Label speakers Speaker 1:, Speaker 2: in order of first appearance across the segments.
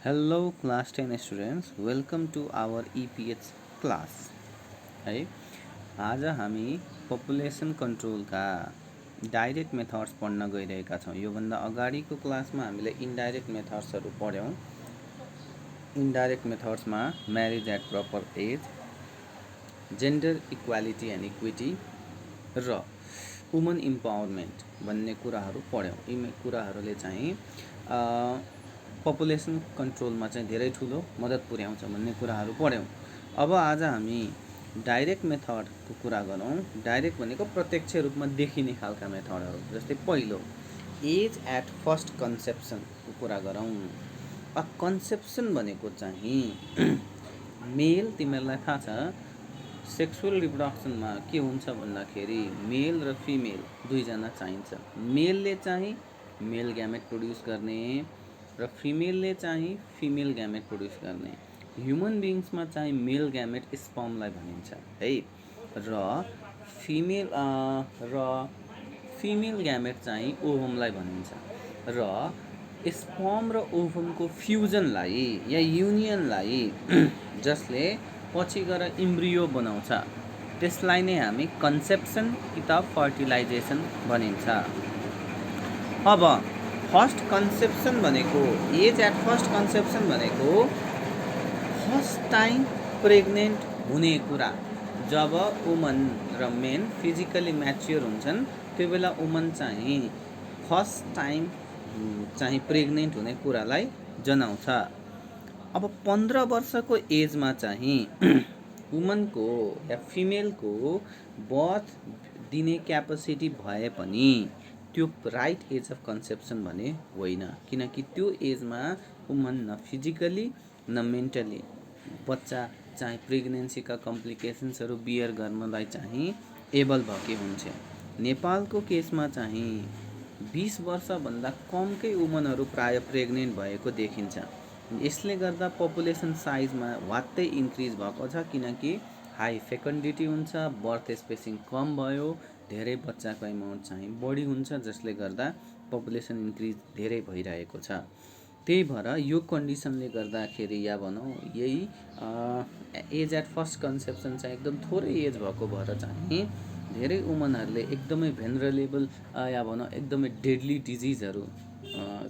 Speaker 1: Hello class 10 students, welcome to our EPH class है। आज हामी पपुलेसन कन्ट्रोलका डाइरेक्ट मेथड्स पढ्न गइरहेका छौँ। योभन्दा अगाडिको क्लासमा हामीले इन्डाइरेक्ट मेथड्सहरू पढ्यौँ। इन्डाइरेक्ट मेथड्समा marriage at proper age, gender equality and equity र वुमन इम्पावरमेन्ट भन्ने कुराहरू पढ्यौँ। यी कुराहरूले चाहिँ पपुलेसन कन्ट्रोलमा चाहिँ धेरै ठुलो मद्दत पुर्याउँछ भन्ने कुराहरू पढ्यौँ। अब आज हामी डाइरेक्ट मेथडको कुरा गरौँ। डाइरेक्ट भनेको प्रत्यक्ष रूपमा देखिने खालका मेथडहरू, जस्तै पहिलो एज एट फर्स्ट कन्सेप्सनको कुरा गरौँ। कन्सेप्सन भनेको चाहिँ मेल, तिमीहरूलाई थाहा छ सेक्सुअल रिप्रोडक्सनमा के हुन्छ भन्दाखेरि मेल र फिमेल दुईजना चाहिन्छ। मेलले चाहिँ मेल ग्यामेट प्रड्युस गर्ने र फिमेलले चाहिँ फिमेल ग्यामेट प्रड्युस गर्ने। ह्युमन बिङ्समा चाहिँ मेल ग्यामेट स्पर्मलाई भनिन्छ है, र फिमेल ग्यामेट चाहिँ ओभमलाई भनिन्छ। र स्पर्म र ओभमको फ्युजनलाई या युनियनलाई जसले पछि गएर इम्ब्रियो बनाउँछ त्यसलाई नै हामी कन्सेप्सन कि त फर्टिलाइजेसन भनिन्छ। अब फर्स्ट कन्सेप्सन भनेको एज एट फर्स्ट कन्सेप्सन भनेको फर्स्ट टाइम प्रेग्नेन्ट हुने कुरा। जब वुमन र मेन फिजिकली म्याच्योर हुन्छन् त्यो बेला वुमन चाहिँ फर्स्ट टाइम चाहिँ प्रेग्नेन्ट हुने कुरालाई जनाउँछ। अब 15 वर्षको एजमा चाहिँ वुमनको या फिमेलको बर्थ दिने क्यापेसिटी भए पनि त्यो राइट एज अफ कन्सेप्सन भने होइन, किनकि त्यो एजमा वुमन न फिजिकली न मेन्टली बच्चा चाहिँ प्रेग्नेन्सीका कम्प्लिकेसन्सहरू बियर गर्नलाई चाहिँ एबल भएकै हुन्छ। नेपालको केसमा चाहिँ 20 वर्षभन्दा कमकै वुमनहरू प्राय प्रेग्नेन्ट भएको देखिन्छ। यसले गर्दा पपुलेसन साइजमा वात्तै इन्क्रिज भएको छ, किनकि हाई फेकन्डिटी हुन्छ, बर्थ स्पेसिङ कम भयो, धेरै बच्चाको एमाउन्ट चाहिँ बढी हुन्छ, जसले गर्दा पपुलेसन इन्क्रिज धेरै भइरहेको छ। त्यही भएर यो कन्डिसनले गर्दाखेरि या भनौँ यही एज एट फर्स्ट कन्सेप्सन चाहिँ एकदम थोरै एज भएको भएर चाहिँ धेरै वुमनहरूले एकदमै भेनरेबल या भनौँ एकदमै डेडली डिजिजहरू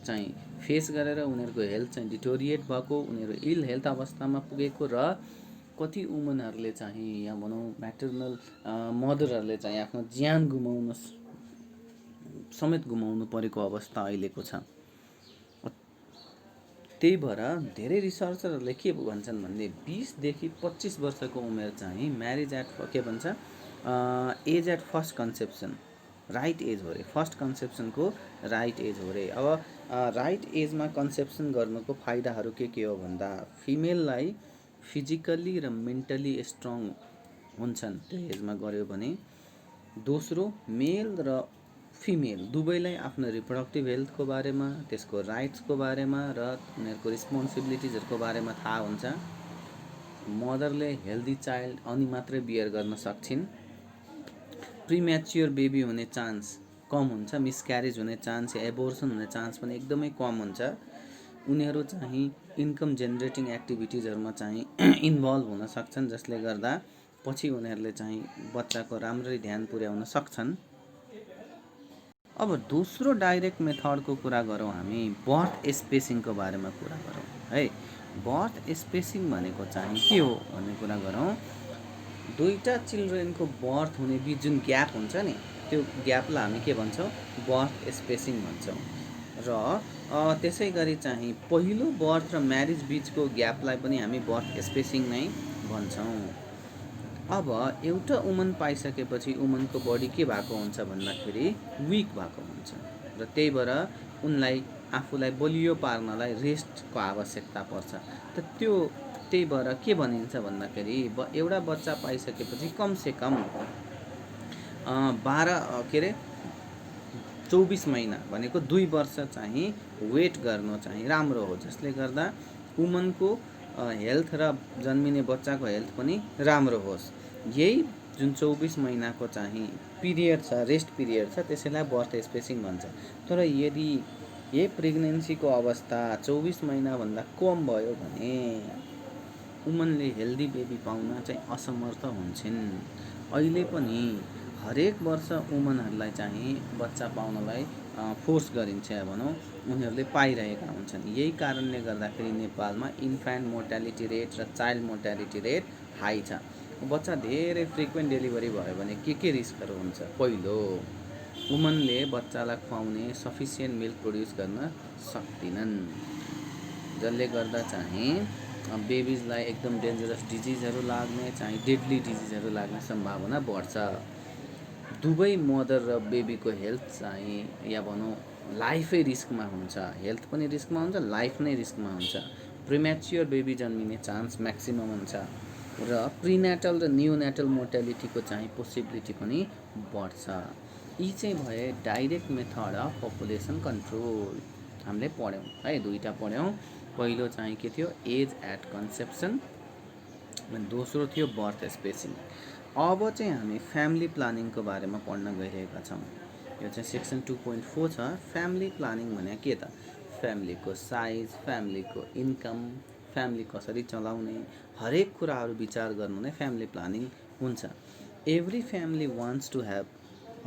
Speaker 1: चाहिँ फेस गरेर उनीहरूको हेल्थ चाहिँ डिटोरिएट भएको, उनीहरू इल हेल्थ अवस्थामा पुगेको र कति वुमनहरूले चाहिँ या भनौँ म्याटर्नल मदरहरूले चाहिँ आफ्नो ज्यान समेत गुमाउनु परेको अवस्था अहिलेको छ। त्यही भएर धेरै रिसर्चरहरूले के भन्छन् भन्ने 20 देखि 25 वर्षको उमेर चाहिँ म्यारेज एट के भन्छ age at first conception right age हो रे, फर्स्ट कन्सेप्सनको राइट एज हो रे। अब राइट एजमा कन्सेप्सन गर्नुको फाइदाहरू के हो भन्दा फिमेललाई फिजिकल्ली र मेन्टली स्ट्रङ हुन्छन् त्यो एजमा गऱ्यो भने। दोस्रो, मेल र फिमेल दुवैलाई आफ्नो रिप्रोडक्टिभ हेल्थको बारेमा, त्यसको राइट्सको बारेमा र उनीहरूको रेस्पोन्सिबिलिटिजहरूको बारेमा थाहा हुन्छ। मदरले हेल्दी चाइल्ड अनि मात्रै बियर गर्न सक्छिन्। प्रिम्याच्योर बेबी हुने चान्स कम हुन्छ, मिसक्यारेज हुने चान्स या एबोर्सन हुने चान्स पनि एकदमै कम हुन्छ। उनीहरू चाहिँ इन्कम जेनेरेटिङ एक्टिभिटिजहरूमा चाहिँ इन्भल्भ हुन सक्छन्, जसले गर्दा पछि उनीहरूले चाहिँ बच्चाको राम्ररी ध्यान पुर्याउन सक्छन्। अब दोस्रो डाइरेक्ट मेथडको कुरा गरौँ, हामी बर्थ स्पेसिङको बारेमा कुरा गरौँ है। बर्थ स्पेसिङ भनेको चाहिँ के हो भन्ने कुरा गरौँ। दुईवटा चिल्ड्रेनको बर्थ हुने बिच जुन ग्याप हुन्छ नि, त्यो ग्यापलाई हामी के भन्छौँ, बर्थ स्पेसिङ भन्छौँ। र त्यसै गरी चाहिँ पहिलो बर्थ र म्यारिज बिचको ग्यापलाई पनि हामी बर्थ स्पेसिङ नै भन्छौँ। अब एउटा वुमन पाइसकेपछि वुमनको बडी के भएको हुन्छ भन्दाखेरि विक भएको हुन्छ, र त्यही भएर उनलाई आफूलाई बलियो पार्नलाई रेस्टको आवश्यकता पर्छ। त्यही भएर के भनिन्छ भन्दाखेरि एउटा बच्चा पाइसकेपछि कमसेकम 24 महिना भनेको 2 वर्ष चाहिँ वेट गर्नु चाहिँ राम्रो हो, जसले गर्दा वुमनको हेल्थ र जन्मिने बच्चाको हेल्थ पनि राम्रो होस्। यही जुन 24 महिनाको चाहिँ पिरियड छ, रेस्ट पिरियड छ, त्यसैलाई बर्थ स्पेसिङ भन्छ। तर यदि यही प्रेग्नेन्सीको अवस्था 24 महिनाभन्दा कम भयो भने वुमनले हेल्दी बेबी पाउन चाहिँ असमर्थ हुन्छन्। अहिले पनि हरेक वर्ष वुमनहरूलाई चाहिँ बच्चा पाउनलाई फोर्स गरिन्छ भनौँ, उनीहरूले पाइरहेका हुन्छन्। यही कारणले गर्दाखेरि नेपालमा इन्फेन्ट मोर्टालिटी रेट र चाइल्ड मोर्टालिटी रेट हाई छ। बच्चा धेरै फ्रिक्वेन्ट डेलिभरी भयो भने के रिस्कहरू हुन्छ? पहिलो, वुमनले बच्चालाई खुवाउने सफिसियन्ट मिल्क प्रड्युस गर्न सक्दिनन्, जसले गर्दा चाहिँ बेबिजलाई एकदम डेन्जरस डिजिजहरू लाग्ने, चाहिँ डेडली डिजिजहरू लाग्ने सम्भावना बढ्छ। दुवै मदर र बेबीको हेल्थ चाहिँ या भनौँ लाइफै रिस्कमा हुन्छ। हेल्थ पनि रिस्कमा हुन्छ, लाइफ नै रिस्कमा हुन्छ। प्रिम्याच्योर बेबी जन्मिने चान्स म्याक्सिमम हुन्छ र प्रिनेटल र न्युनेटल मोर्टालिटीको चाहिँ पोसिबिलिटी पनि बढ्छ। यी चाहिँ भए direct method of population control. हामीले पढ्यौँ है, दुईवटा पढ्यौँ। पहिलो चाहिँ के थियो? एज एट कन्सेप्सन, दोस्रो थियो बर्थ स्पेसिङ। अब चाहिँ हामी फ्यामिली प्लानिङको बारेमा पढ्न गइरहेका छौँ। यो चाहिँ सेक्सन 2.4 छ। फ्यामिली प्लानिङ भने के त? फ्यामिलीको साइज, फ्यामिलीको इन्कम, फ्यामिली कसरी चलाउने, हरेक कुराहरू विचार गर्नु नै फ्यामिली प्लानिङ हुन्छ। Every family wants to have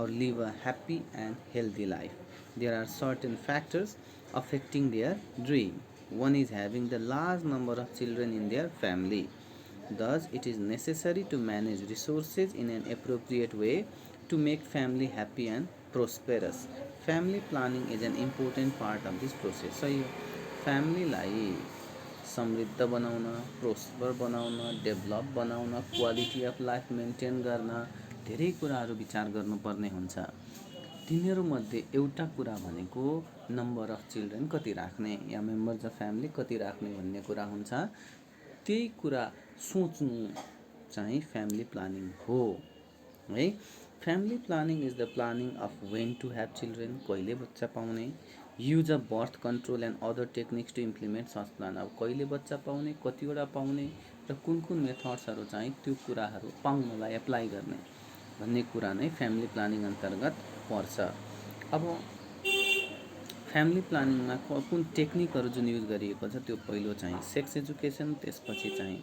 Speaker 1: or live a happy and healthy life. There are certain factors affecting their dream. One is having the large number of children in their family. Thus, it is necessary to manage resources in an appropriate way to make family happy and prosperous. Family planning is an important part of this process. So, family life समृद्ध बनाउन, prosper बनाउन, develop बनाउन, quality of life maintain गर्न धेरै कुराहरू विचार गर्नुपर्ने हुन्छ। तिनीहरूमध्ये एउटा कुरा भनेको नम्बर अफ चिल्ड्रेन कति राख्ने या मेम्बर्स अफ फ्यामिली कति राख्ने भन्ने कुरा हुन्छ। त्यही कुरा सोच्नु चाहिँ फ्यामिली प्लानिङ हो है। Family planning is the planning of when to have children, कहिले बच्चा पाउने, use of birth control and other techniques to implement such plan. अब कहिले बच्चा पाउने, कतिवटा पाउने र कुन कुन मेथड्सहरू चाहिँ त्यो कुराहरू पाउनलाई एप्लाई गर्ने भन्ने कुरा नै फ्यामिली प्लानिङ अन्तर्गत पर्छ। अब फ्यामिली प्लानिङमा कुन टेक्निकहरू जुन युज गरिएको छ त्यो पहिलो चाहिँ सेक्स एजुकेसन, त्यसपछि चाहिँ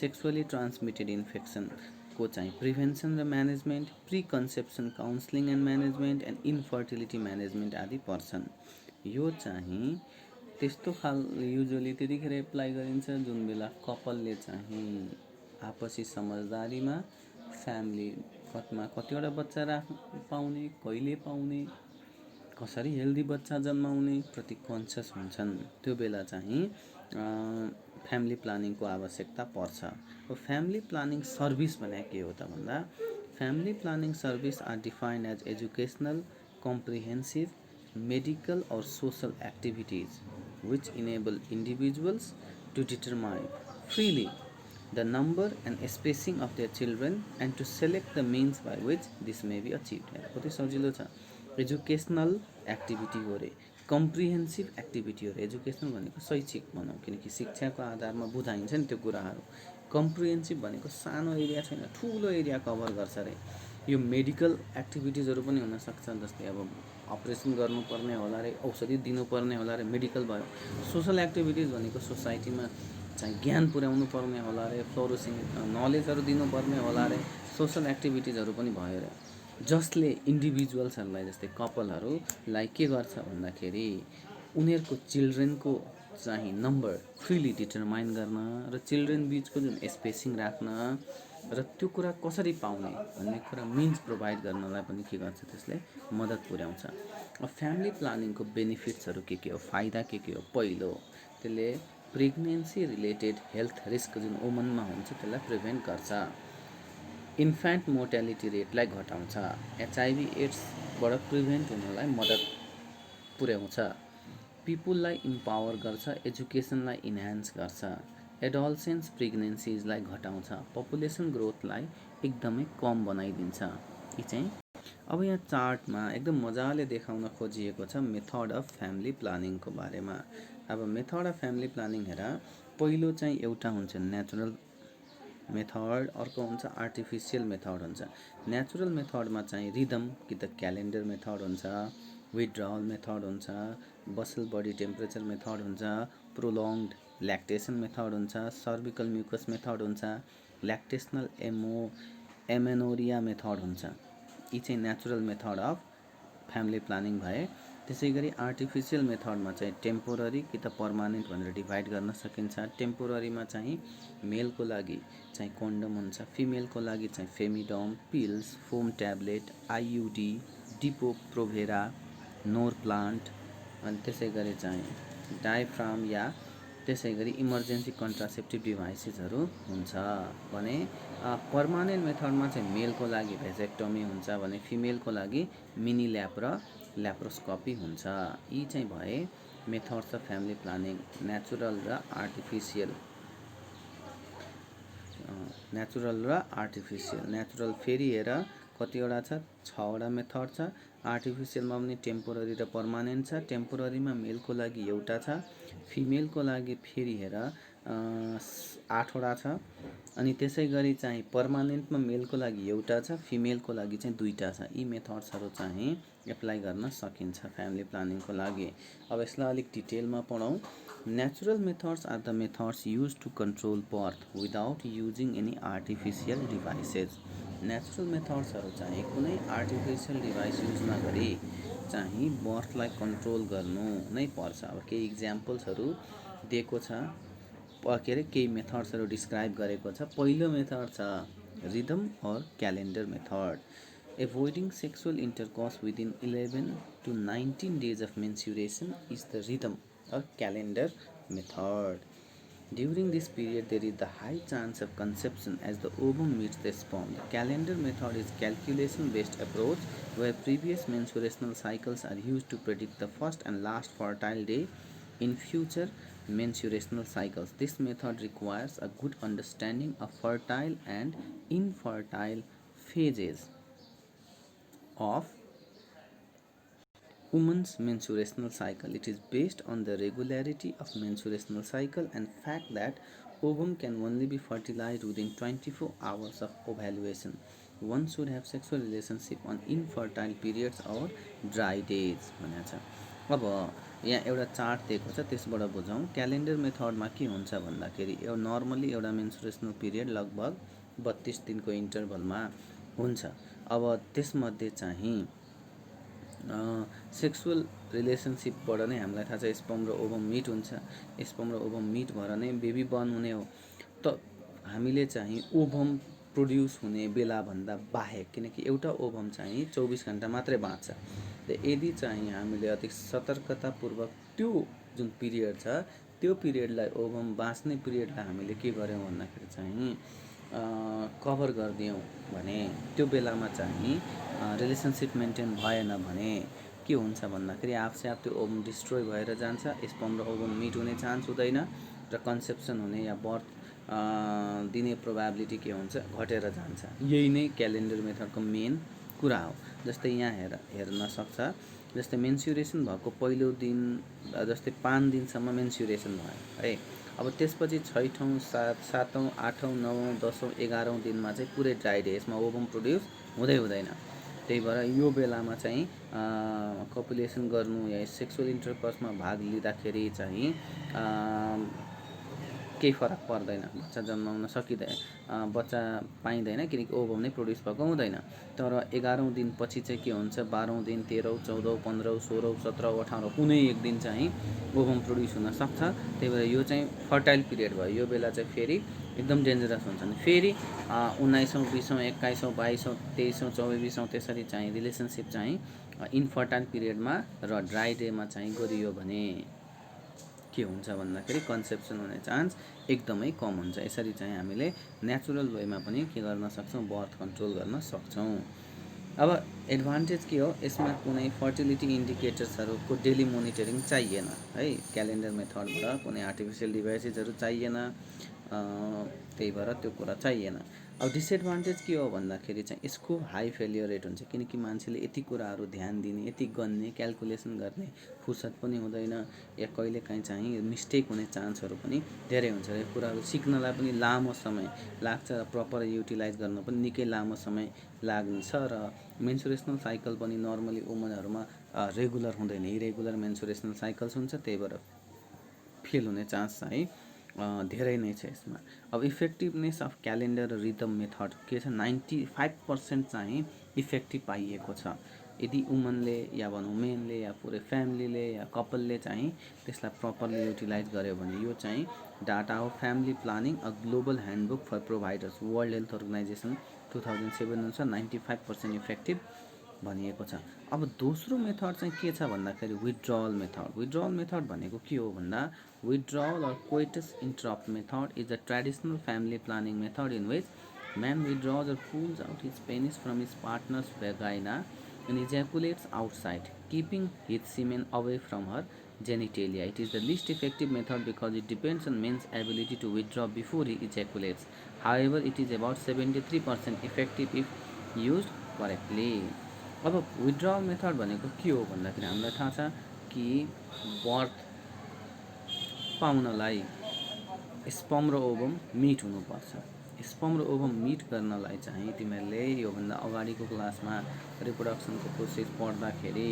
Speaker 1: सेक्सुअली ट्रान्समिटेड इन्फेक्सनको चाहिँ प्रिभेन्सन र management, pre conception counselling and management and infertility management आदि पर्छन्। यो चाहिँ त्यस्तो युजुअली त्यतिखेर एप्लाई गरिन्छ जुन बेला कपालले चाहिँ आपसी समझदारीमा फ्यामिली कतिवटा बच्चा पाउने, कहिले पाउने, कसरी हेल्दी बच्चा जन्माउने प्रति कन्सियस हुन्छन्। त्यो बेला चाहिँ फ्यामिली प्लानिङको आवश्यकता पर्छ। फ्यामिली प्लानिङ सर्भिस भने के हो त भन्दा, family planning service are defined as educational, comprehensive, medical or social activities which enable individuals to determine freely the number and spacing of their children and to select the means by which this may be achieved. कति सजिलो छ। Educational activity हो रे, comprehensive activity हो रे। Educational भनेको शैक्षिक भनौँ, किनकि शिक्षाको आधारमा बुझाइन्छ नि त्यो कुराहरू। कम्प्रिहेन्सिभ भनेको सानो एरिया छैन, ठुलो एरिया कभर गर्छ रे। यो मेडिकल एक्टिभिटिजहरू पनि हुनसक्छ, जस्तै अब अपरेसन गर्नुपर्ने होला रे, औषधि दिनुपर्ने होला रे, मेडिकल भयो। सोसल एक्टिभिटिज भनेको सोसाइटीमा चाहिँ ज्ञान पुर्याउनु पर्ने होला रे, फ्लोरिसिङ नलेजहरू दिनुपर्ने होला रे, सोसल एक्टिभिटिजहरू पनि भयो रे, जसले इन्डिभिजुअल्सहरूलाई जस्तै कपलहरूलाई के गर्छ भन्दाखेरि उनीहरूको चिल्ड्रेनको चाहिँ नम्बर फ्रिली डिटरमाइन गर्न र चिल्ड्रेन बिचको जुन स्पेसिङ राख्न र त्यो कुरा कसरी पाउने भन्ने कुरा मिन्स प्रोभाइड गर्नलाई पनि के गर्छ, त्यसले मद्दत पुर्याउँछ। अब फ्यामिली प्लानिङको बेनिफिट्सहरू के हो, फाइदा के हो? पहिलो, त्यसले प्रेग्नेन्सी रिलेटेड हेल्थ रिस्क जुन वुमनमा हुन्छ त्यसलाई प्रिभेन्ट गर्छ। इन्फेन्ट मोर्टालिटी रेटलाई घटाउँछ। एचआइभी एड्सबाट प्रिभेन्ट हुनलाई मद्दत पुर्याउँछ। पिपुललाई इम्पावर गर्छ, एजुकेसनलाई इन्हान्स गर्छ। एडोलसेन्स प्रेग्नेन्सिजलाई घटाउँछ, पपुलेसन ग्रोथलाई एकदमै कम बनाइदिन्छ। यी चाहिँ अब यहाँ चार्टमा एकदम मजाले देखाउन खोजिएको छ मेथड अफ फ्यामिली प्लानिङको बारेमा। अब मेथड अफ फ्यामिली प्लानिङ हेर, पहिलो चाहिँ एउटा हुन्छ नेचुरल मेथड, अर्को हुन्छ आर्टिफिसियल मेथड हुन्छ। नेचुरल मेथडमा चाहिँ रिदम कि त क्यालेन्डर मेथड हुन्छ, विथड्रल मेथड हुन्छ, बसल बडी टेम्परेचर मेथड हुन्छ, प्रोलोङ्ड ल्याक्टेसन मेथड हुन्छ, सर्भिकल म्युकस मेथड हुन्छ, ल्याक्टेसनल एमेनोरिया मेथड हुन्छ। यी चाहिँ natural method of family planning भए। त्यसै गरी आर्टिफिसियल मेथडमा चाहिँ टेम्पोररी कि त पर्मानेन्ट भनेर डिभाइड गर्न सकिन्छ। टेम्पोररीमा चाहिँ मेलको लागि चाहिँ कोन्डम हुन्छ, फिमेलको लागि चाहिँ फेमिडम, पिल्स, फोम ट्याब्लेट, आइयुडी, डिपो प्रोभेरा, नोर प्लान्ट, अनि त्यसै गरी चाहिँ डायफ्राम या त्यसै गरी इमर्जेन्सी कन्ट्रासेप्टिभ डिभाइसेसहरू हुन्छ भने पर्मानेन्ट मेथडमा चाहिँ मेलको लागि भेजेक्टोमी हुन्छ भने फिमेलको लागि मिनी ल्याप र ल्याप्रोस्कोपी हुन्छ। यी चाहिँ भए methods of family planning, natural र आर्टिफिसियल। नेचुरल फेरि हेर कतिवटा छ, 6वटा मेथड छ। आर्टिफिसियलमा पनि टेम्पोररी र पर्मानेन्ट छ। टेम्पोररीमा मेलको लागि एउटा छ, फिमेलको लागि फेरि हेर 8वटा छ। अनि त्यसै गरी चाहिँ पर्मानेन्टमा मेलको लागि एउटा छ, फिमेलको लागि चाहिँ 2टा छ। यी मेथड्सहरू चाहिँ एप्लाई गर्न सकिन्छ फ्यामिली प्लानिङको लागि। अब यसलाई अलिक डिटेलमा पढौँ। Natural methods are the methods use to control birth without using any artificial devices. Natural मेथड्सहरू चाहिँ कुनै आर्टिफिसियल डिभाइस युज नगरी चाहिँ बर्थलाई कन्ट्रोल गर्नु नै पर्छ। अब केही इक्जाम्पल्सहरू दिएको छ, केही मेथड्सहरू डिस्क्राइब गरेको छ। पहिलो मेथड छ रिदम और calendar method. एभोइडिङ sexual intercourse within 11 to 19 days of menstruation is the rhythm or calendar method. During this period, there is the high chance of conception as the ovum meets the sperm. The calendar method is calculation-based approach where previous menstruational cycles are used to predict the first and last fertile day in future menstruational cycles. This method requires a good understanding of fertile and infertile phases of woman's menstruational cycle. It is based on the regularity of menstruational cycle and fact that ovum can only be fertilized within 24 hours of ovulation. One should have sexual relationship on infertile periods or dry days भनेको छ। अब यहाँ एउटा chart दिएको छ, त्यसबाट बुझौँ। Calendar मेथडमा के हुन्छ भन्दाखेरि नर्मली एउटा मेन्सुरेसनल पिरियड लगभग 32 दिनको इन्टरभलमा हुन्छ। अब त्यसमध्ये चाहिँ सेक्सुअल रिलेसनसिपबाट नै हामीलाई थाहा छ स्पर्म र ओभम मिट हुन्छ। स्पर्म र ओभम मिट भएर नै बेबी बर्न हुने हो। त हामीले चाहिँ ओभम प्रोड्युस हुने बेलाभन्दा बाहेक, किनकि एउटा ओभम चाहिँ 24 घन्टा मात्रै बाँच्छ, त यदि चाहिँ हामीले अति सतर्कतापूर्वक त्यो जुन पिरियड छ त्यो पिरियडलाई, ओभम बाँच्ने पिरियडलाई हामीले के गर्यौँ भन्दाखेरि चाहिँ कभर गरिदियौँ भने त्यो बेलामा चाहिँ रिलेसनसिप मेन्टेन भएन भने के हुन्छ भन्दाखेरि आफसे आफ त्यो ओभम डिस्ट्रोय भएर जान्छ, स्पर्म र ओभम मिट हुने चान्स हुँदैन र कन्सेप्सन हुने या बर्थ दिने प्रोबेबिलिटी के हुन्छ, घटेर जान्छ। यही नै क्यालेन्डर मेथडको मेन कुरा हो। जस्तै यहाँ हेर्न सक्छ, जस्तै मेन्सुरेसन भएको पहिलो दिन, जस्तै 5 दिनसम्म मेन्सुरेसन भयो है। अब त्यसपछि 6औँ, 7औँ, 8औँ, 9औँ, 10औँ, 11औँ दिनमा चाहिँ पुरै ड्राई डे, यसमा ओभम प्रोड्युस हुँदैन। त्यही भएर यो बेलामा चाहिँ कपुलेसन गर्नु या सेक्सुअल इन्टरकोर्समा भाग लिँदाखेरि चाहिँ केही फरक पर्दैन, बच्चा जन्माउन सकिँदैन, बच्चा पाइँदैन, किनकि ओभम नै प्रोड्युस भएको हुँदैन। तर 11औँ दिनपछि चाहिँ के हुन्छ, 12औँ दिन, 13औँ, 14औँ, 15औँ, 16औँ, 17औँ, 18औँ कुनै एक दिन चाहिँ ओभम प्रोड्युस हुन सक्छ। त्यही भएर यो चाहिँ फर्टाइल पिरियड भयो। यो बेला चाहिँ फेरि एकदम डेन्जरस हुन्छ। अनि फेरि 19औँ, 20औँ, 21औँ, 22औँ, 23औँ, 24औँ त्यसरी चाहिँ रिलेसनसिप चाहिँ इन्फर्टाइल पिरियडमा र ड्राई डेमा चाहिँ गरियो भने के हुन्छ भन्दाखेरि कन्सेप्सन हुने चान्स एकदमै कम हुन्छ। यसरी चाहिँ हामीले नेचुरल वेमा पनि के गर्न सक्छौँ, बर्थ कन्ट्रोल गर्न सक्छौँ। अब एडभान्टेज के हो, यसमा कुनै फर्टिलिटी इन्डिकेटर्सहरूको डेली मोनिटरिङ चाहिएन है। क्यालेन्डर मेथडबाट कुनै आर्टिफिसियल डिभाइसेसहरू चाहिएन, त्यही भएर त्यो कुरा चाहिएन। अब डिसएडभान्टेज के हो भन्दाखेरि चाहिँ यसको हाई फेलियर रेट हुन्छ, किनकि मान्छेले यति कुराहरू ध्यान दिने, यति गन्ने, क्यालकुलेसन गर्ने फुर्सद पनि हुँदैन, या कहिलेकाहीँ चाहिँ मिस्टेक हुने चान्सहरू पनि धेरै हुन्छ। यो कुराहरू सिक्नलाई पनि लामो समय लाग्छ र प्रपर युटिलाइज गर्न पनि निकै लामो समय लाग्छ। र मेन्सुरेसनल साइकल पनि नर्मली वुमनहरूमा रेगुलर हुँदैन, इरेगुलर मेन्सुरेसनल साइकल्स हुन्छ, त्यही भएर फेल हुने चान्स चाहिँ धेरै नै छ यसमा। अब इफेक्टिभनेस अफ क्यालेन्डर र रिदम मेथड के छ, 95% चाहिँ इफेक्टिभ पाइएको छ। यदि वुमनले या भनौँ मेनले या पुरै फ्यामिलीले या कपलले चाहिँ त्यसलाई प्रपरली युटिलाइज गर्यो भने यो चाहिँ data of family planning a global handbook for providers, world health organization 2007 अनुसार 95% इफेक्टिभ भनिएको छ। अब दोस्रो मेथड चाहिँ के छ भन्दाखेरि विथड्रल मेथड। विथड्रल मेथड भनेको के हो भन्दा withdrawal or coitus interrupt method is a traditional family planning method in which man withdraws or pulls out his penis from his partner's vagina and ejaculates outside, keeping his semen away from her genitalia. It is the least effective method because it depends on men's ability to withdraw before he ejaculates. However, it is about 73% effective if used correctly. अब withdrawal method भनेको के हो भन्दाखेरि हामीलाई थाहा छ कि birth पाउनलाई sperm र ओभम मिट हुनुपर्छ। स्पर्म र ओभम मिट गर्नलाई चाहिँ तिमीहरूले योभन्दा अगाडिको क्लासमा रिप्रोडक्सनको प्रोसेस पढ्दाखेरि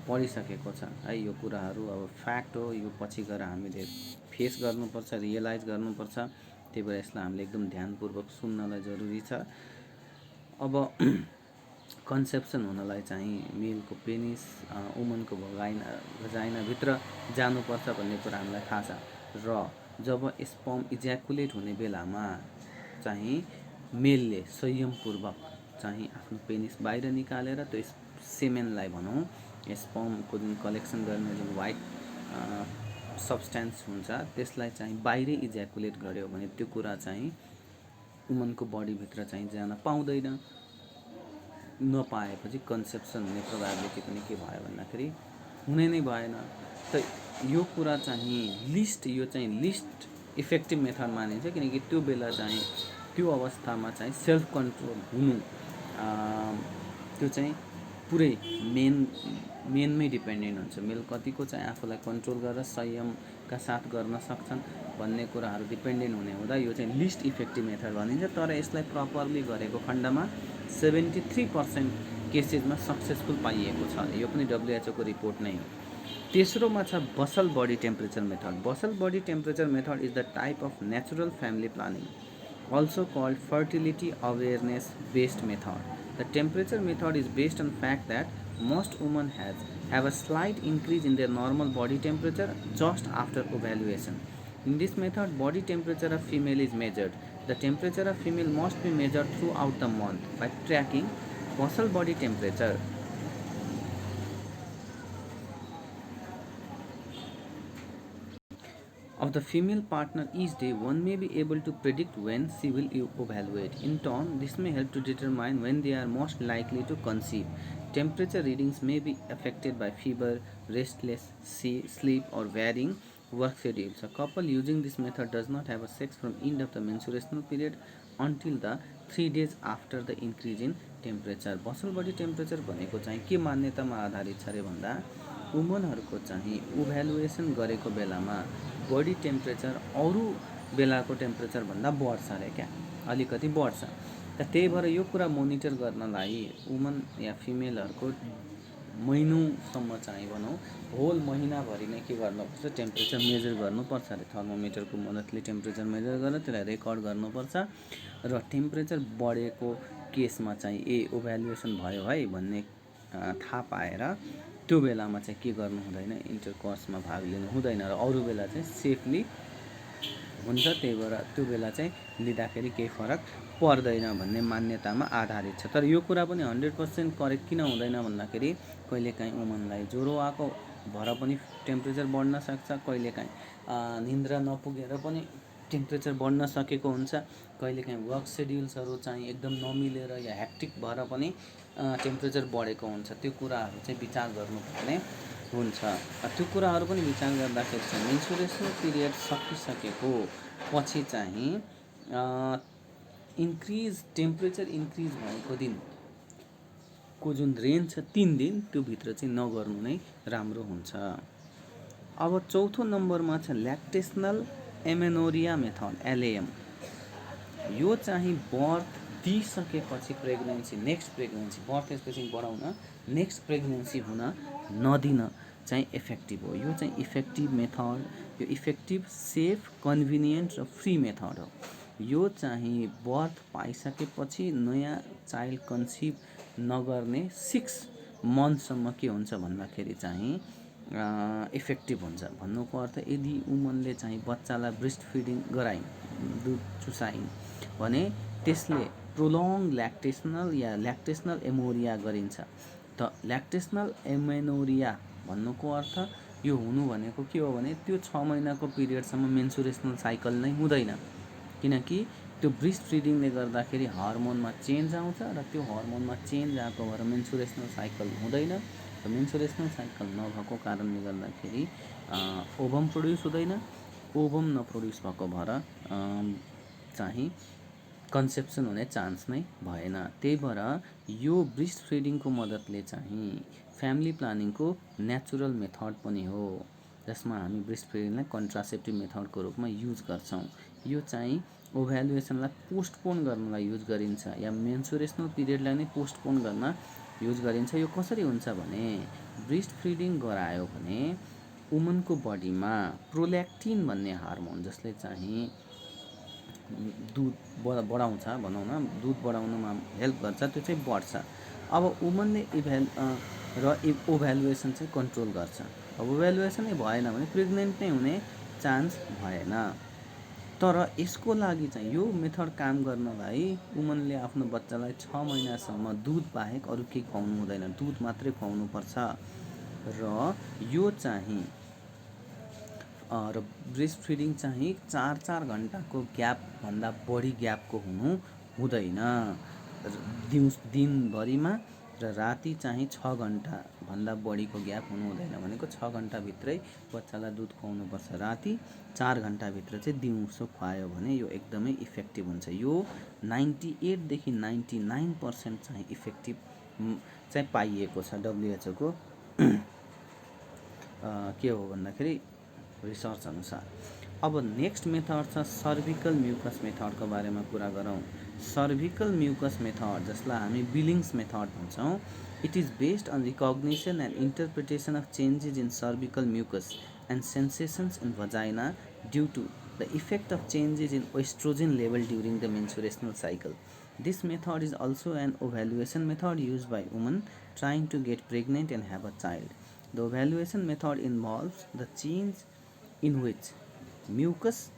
Speaker 1: पढिसकेको छ है। यो कुराहरू अब फ्याक्ट हो, यो पछि गएर हामीले फेस गर्नुपर्छ, रियलाइज गर्नुपर्छ। त्यही भएर यसलाई हामीले एकदम ध्यानपूर्वक सुन्नलाई जरुरी छ। अब कन्सेप्सन हुनलाई चाहिँ मेलको पेनिस वुमनको भजाइनाभित्र जानुपर्छ भन्ने कुरा हामीलाई थाहा छ। र जब स्पर्म इज्याकुलेट हुने बेलामा चाहिँ मेलले संयमपूर्वक चाहिँ आफ्नो पेनिस बाहिर निकालेर त्यो सेमेनलाई भनौँ स्पर्मको जुन कलेक्सन गर्ने जुन वाइट सब्सटेन्स हुन्छ त्यसलाई चाहिँ बाहिरै इज्याकुलेट गर्यो भने त्यो कुरा चाहिँ वुमनको बडीभित्र चाहिँ जान पाउँदैन। नपाएपछि कन्सेप्सन हुने प्रोबेबिलिटी पनि के भयो भन्दाखेरि हुने नै भएन। त यो कुरा चाहिँ लिस्ट इफेक्टिभ मेथड मानिन्छ, किनकि त्यो बेला चाहिँ त्यो अवस्थामा चाहिँ सेल्फ कन्ट्रोल हुनु त्यो चाहिँ पुरै मेनमै डिपेन्डेन्ट हुन्छ। मेल कतिको चाहिँ आफूलाई कन्ट्रोल गरेर संयमका साथ गर्न सक्छन् भन्ने कुराहरू डिपेन्डेन्ट हुने हुँदा यो चाहिँ लिस्ट इफेक्टिभ मेथड भनिन्छ। तर यसलाई प्रपरली गरेको खण्डमा 73% केसेसमा सक्सेसफुल पाइएको छ। यो पनि WHO को रिपोर्ट नै हो। तेस्रोमा छ basal body temperature method. Basal body temperature method is the type of natural family planning, also called fertility awareness based method. The temperature method is based on fact that most women have a slight increase in their normal body temperature just after ovulation. In this method, body temperature of female is measured. The temperature of female must be measured throughout the month by tracking basal body temperature. Of the female partner each day, one may be able to predict when she will ovulate. In turn, this may help to determine when they are most likely to conceive. Temperature readings may be affected by fever, restless sleep, or varying work schedules. A couple using this method does not have sex from end of the menstruational period until the 3 days after the increase in temperature. Basal body temperature भनेको चाहिँ के मान्यतामा आधारित छ रे भन्दा वुमनहरूको चाहिँ ओभ्यालुएसन गरेको बेलामा बडी टेम्परेचर अरू बेलाको टेम्परेचर भन्दा बढ्छ अरे क्या, अलिकति बढ्छ। त्यही भएर यो कुरा मोनिटर गर्नलाई वुमन या फिमेलहरूको महिनौसम्म चाहिँ भनौँ होल महिनाभरि नै के गर्नुपर्छ, टेम्परेचर मेजर गर्नुपर्छ अरे। थर्मोमिटरको मद्दतले टेम्परेचर मेजर गरेर त्यसलाई रेकर्ड गर्नुपर्छ र टेम्परेचर बढेको केसमा चाहिँ ओभ्यालुएसन भयो है भन्ने थाहा पाएर त्यो बेलामा चाहिँ के गर्नु हुँदैन, इन्टरकोर्समा भाग लिनु हुँदैन र अरू बेला चाहिँ सेफली हुन्छ। त्यही भएर त्यो बेला चाहिँ लिँदाखेरि केही फरक पर्दैन भन्ने मान्यतामा आधारित छ। तर यो कुरा पनि 100% करेक्ट किन हुँदैन भन्दाखेरि कहिलेकाहीँ वुमनलाई ज्वरो आएको भएर पनि टेम्परेचर बढ्न सक्छ, कहिलेकाहीँ निन्द्रा नपुगेर पनि टेम्परेचर बढ्न सकेको हुन्छ, कहिलेकाहीँ वर्क सेड्युल्सहरू चाहिँ एकदम नमिलेर या हेक्टिक भएर पनि टेम्परेचर बढेको हुन्छ। त्यो कुराहरू चाहिँ विचार गर्नुपर्ने हुन्छ। त्यो कुराहरू पनि विचार गर्दाखेरि चाहिँ मेन्सुरेसनल पिरियड सकिसकेको पछि चाहिँ टेम्परेचर इन्क्रिज भएको दिनको जुन रेन्ज छ 3 दिन त्यो भित्र चाहिँ नगर्नु नै राम्रो हुन्छ। अब चौथो नम्बरमा छ ल्याक्टेसनल एमेनोरिया मेथड, LAM। यो चाहिँ बर्थ दिइसकेपछि pregnancy next pregnancy birth spacing बढाउन नेक्स्ट प्रेग्नेन्सी हुन नदिन चाहिँ इफेक्टिभ हो। यो चाहिँ इफेक्टिभ मेथड, यो इफेक्टिभ, सेफ, कन्भिनियन्ट र फ्री मेथड हो। यो चाहिँ बर्थ पाइसकेपछि नयाँ चाइल्ड कन्सिभ नगर्ने 6 मन्थसम्म के हुन्छ भन्दाखेरि चाहिँ इफेक्टिभ हुन्छ। भन्नुको अर्थ यदि वुमनले चाहिँ बच्चालाई ब्रेस्ट फिडिङ गराइन्, दुध चुसाइन् भने त्यसले प्रोलङ ल्याक्टेसनल या ल्याक्टेसनल एमोरिया गरिन्छ। त ल्याक्टेसनल एमेनोरिया भन्नुको अर्थ यो हुनु भनेको के हो भने त्यो 6 महिनाको पिरियडसम्म मेन्सुरेसनल साइकल नै हुँदैन, किनकि त्यो ब्रेस्ट फिडिङले गर्दाखेरि हर्मोनमा चेन्ज आउँछ र त्यो हर्मोनमा चेन्ज आएको भएर मेन्सुरेसनल साइकल हुँदैन। र मेन्सुरेसनल साइकल नभएको कारणले गर्दाखेरि ओभम प्रड्युस हुँदैन। ओभम नप्रड्युस भएको भएर चाहिँ कन्सेप्सन हुने चान्स नै भएन। त्यही भएर यो ब्रेस्ट फिडिङको मद्दतले चाहिँ फ्यामिली प्लानिङको नेचुरल मेथड पनि हो, जसमा हामी ब्रेस्ट फिडिङलाई कन्ट्रासेप्टिभ मेथडको रूपमा युज गर्छौँ। यो चाहिँ ओभ्यालुएसनलाई पोस्टपोन गर्नलाई युज गरिन्छ या मेन्सुरेसनल पिरियडलाई नै पोस्टपोन गर्न युज गरिन्छ। यो कसरी हुन्छ भने ब्रेस्ट फिडिङ गरायो भने वुमनको बडीमा प्रोल्याक्टिन भन्ने हार्मोन, जसले चाहिँ दुध बढाउँछ भनौँ न, दुध बढाउनमा हेल्प गर्छ, त्यो चाहिँ बढ्छ। अब वुमनले ओभ्यालुएसन चाहिँ कन्ट्रोल गर्छ। अब ओभ्यालुएसनै भएन भने प्रेग्नेन्ट नै हुने चान्स भएन। तर यसको लागि चाहिँ यो मेथड काम गर्नलाई वुमनले आफ्नो बच्चालाई 6 महिनासम्म दुध बाहेक अरू केही खुवाउनु हुँदैन, दुध मात्रै खुवाउनु पर्छ। र यो चाहिँ र ब्रेस्ट फिडिङ चाहिँ 4-4 घन्टाको ग्यापभन्दा बढी ग्यापको हुनु हुँदैन दिनभरिमा, र राति चाहिँ 6 घन्टाभन्दा बढीको ग्याप हुनु हुँदैन। भनेको 6 घन्टाभित्रै बच्चालाई दुध खुवाउनुपर्छ, राति 4 घन्टाभित्र चाहिँ दिउँसो खुवायो भने यो एकदमै इफेक्टिभ हुन्छ। यो 98 देखि 99% चाहिँ इफेक्टिभ चाहिँ पाइएको छ WHO को के हो भन्दाखेरि रिसर्च अनुसार। अब नेक्स्ट मेथड छ सर्भिकल म्युकस मेथडको बारेमा कुरा गरौँ। सर्भिकल म्युकस मेथड, जसलाई हामी बिलिङ्स मेथड भन्छौँ, it is based on recognition and interpretation of changes in cervical mucus and sensations in vagina due to the effect of changes in oestrogen level during the menstrual cycle. This method is also an ovulation method used by women trying to get pregnant and have a child. The ovulation method involves the change in which mucus,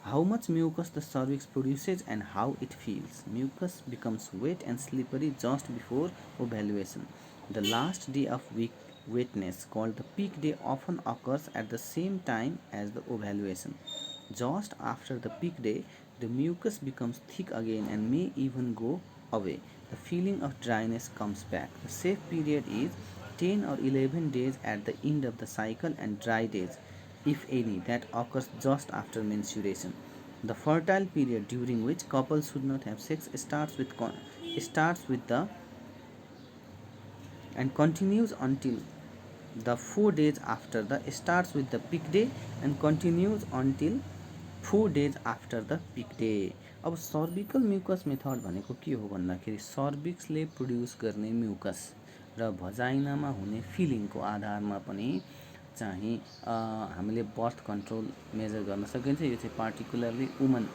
Speaker 1: how much mucus the cervix produces and how it feels. Mucus becomes wet and slippery just before ovulation. The last day of wetness, called the peak day, often occurs at the same time as the ovulation. Just after the peak day, the mucus becomes thick again and may even go away. The feeling of dryness comes back. The safe period is 10 or 11 days at the end of the cycle, and dry days, if any, that occurs just after menstruation. The fertile period during which couples should not have sex starts with the and continues until the 4 days after the starts with the peak day and continues until 4 days after the peak day. अब cervical mucus method भनेको के हो भन्दाखेरि सर्भिक्सले produce गर्ने mucus र भजाइनामा हुने फिलिङको आधारमा पनि चाहिँ हामीले बर्थ कन्ट्रोल मेजर गर्न सकिन्छ। यो चाहिँ पार्टिकुलरली वुमन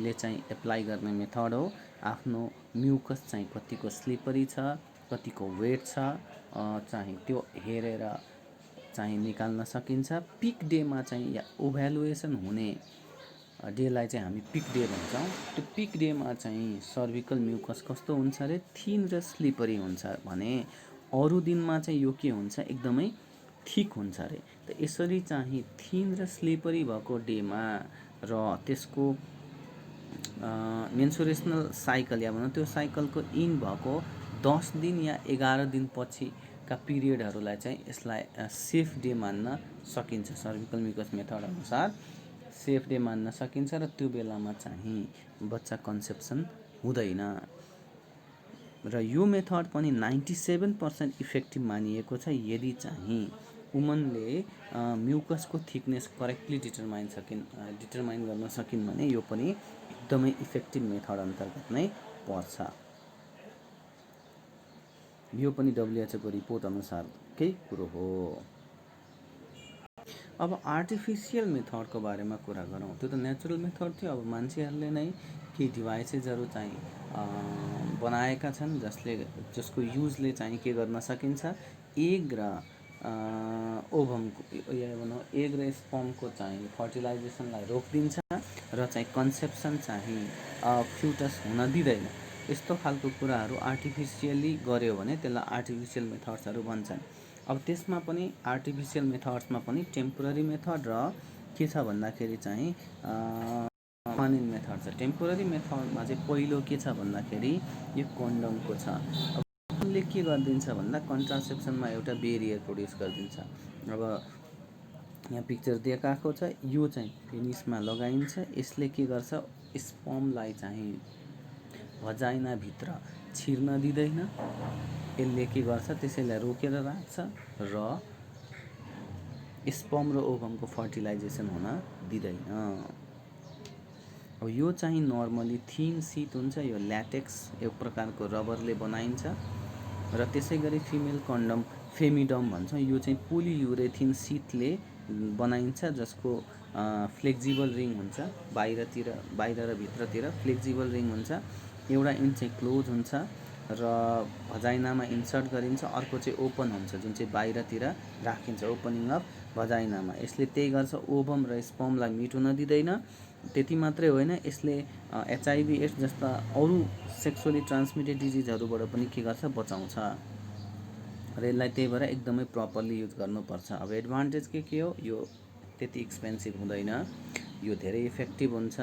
Speaker 1: ले चाहिँ एप्लाई गर्ने मेथड हो। आफ्नो म्युकस चाहिँ कतिको स्लिपरी छ, कतिको वेट छ चाहिँ त्यो हेरेर चाहिँ निकाल्न सकिन्छ। पिक डेमा चाहिँ या ओभ्यालुएसन हुने डेलाई चाहिँ हामी पिक डे भन्छौँ। त्यो पिक डेमा चाहिँ सर्भिकल म्युकस कस्तो हुन्छ अरे, थिन र स्लिपरी हुन्छ भने अरू दिनमा चाहिँ यो के हुन्छ, एकदमै थिक हुन्छ अरे। त यसरी चाहिँ थिन र स्लिपरी भएको डेमा र त्यसको मेन्सुरेसनल साइकल या भनौँ त्यो साइकलको इन भएको 10 दिन या 11 दिन पछिका पिरियडहरूलाई चाहिँ यसलाई सेफ डे मान्न सकिन्छ। सर्भिकल म्युकस मेथड अनुसार सेफ डे मान्न सकिन्छ र त्यो बेलामा चाहिँ बच्चा कन्सेप्सन हुँदैन। र यो मेथड पनि 97% इफेक्टिभ मानिएको छ यदि चाहिँ वुमनले म्युकसको थिकनेस करेक्टली डिटरमाइन गर्न सकिन् भने यो पनि एकदमै इफेक्टिभ मेथड अन्तर्गत नै पर्छ। यो पनि WHO को रिपोर्ट अनुसारकै कुरो हो। अब आर्टिफिसियल मेथडको बारेमा कुरा गरौँ। त्यो त नेचुरल मेथड थियो। अब मान्छेहरूले नै केही डिभाइसेसहरू चाहिँ बनाएका छन् जसको युजले चाहिँ के गर्न सकिन्छ, एग र ओभमको या भनौँ एग र स्पर्मको चाहिँ फर्टिलाइजेसनलाई रोकिदिन्छ र चाहिँ कन्सेप्सन चाहिँ फ्युटस हुन दिँदैन। यस्तो खालको कुराहरू आर्टिफिसियली गर्यो भने त्यसलाई आर्टिफिसियल मेथड्सहरू भन्छन्। अब त्यसमा पनि आर्टिफिसियल मेथड्समा पनि टेम्पोररी मेथड र के छ भन्दाखेरि चाहिँ पर्मानेन्ट मेथड छ। टेम्पोररी मेथडमा चाहिँ पहिलो के छ भन्दाखेरि यो कन्डमको छ। अब कन्डमले के गरिदिन्छ भन्दा कन्ट्रासेप्सनमा एउटा बेरियर प्रोड्युस गरिदिन्छ। अब यहाँ पिक्चर देखाएको छ, यो चाहिँ पेनिसमा लगाइन्छ। यसले के गर्छ, स्पर्मलाई चाहिँ भजाइनाभित्र छिर्न दिँदैन। यसले के गर्छ, त्यसैलाई रोकेर राख्छ र स्पर्म र ओभमको फर्टिलाइजेसन हुन दिँदैन। अब यो चाहिँ नर्मली थिन सिट हुन्छ। यो ल्याटेक्स एक प्रकारको रबरले बनाइन्छ र त्यसै गरी फिमेल कन्डम फेमिडम भन्छ। यो चाहिँ पोलियुरेथिन सिटले बनाइन्छ जसको फ्लेक्जिबल रिङ हुन्छ। बाहिर र भित्रतिर फ्लेक्जिबल रिङ हुन्छ। एउटा इन्च चाहिँ क्लोज हुन्छ र भजाइनामा इन्सर्ट गरिन्छ। अर्को चाहिँ ओपन हुन्छ जुन चाहिँ बाहिरतिर राखिन्छ, ओपनिङ अफ भजाइनामा। यसले त्यही गर्छ, ओभम र स्पर्मलाई मिट हुन दिँदैन। त्यति मात्रै होइन, यसले HIV एड्स जस्ता अरू सेक्सुअली ट्रान्समिटेड डिजिजहरूबाट पनि के गर्छ, बचाउँछ। र यसलाई त्यही भएर एकदमै प्रपरली युज गर्नुपर्छ। अब एडभान्टेज के हो, यो त्यति एक्सपेन्सिभ हुँदैन, यो धेरै इफेक्टिभ हुन्छ।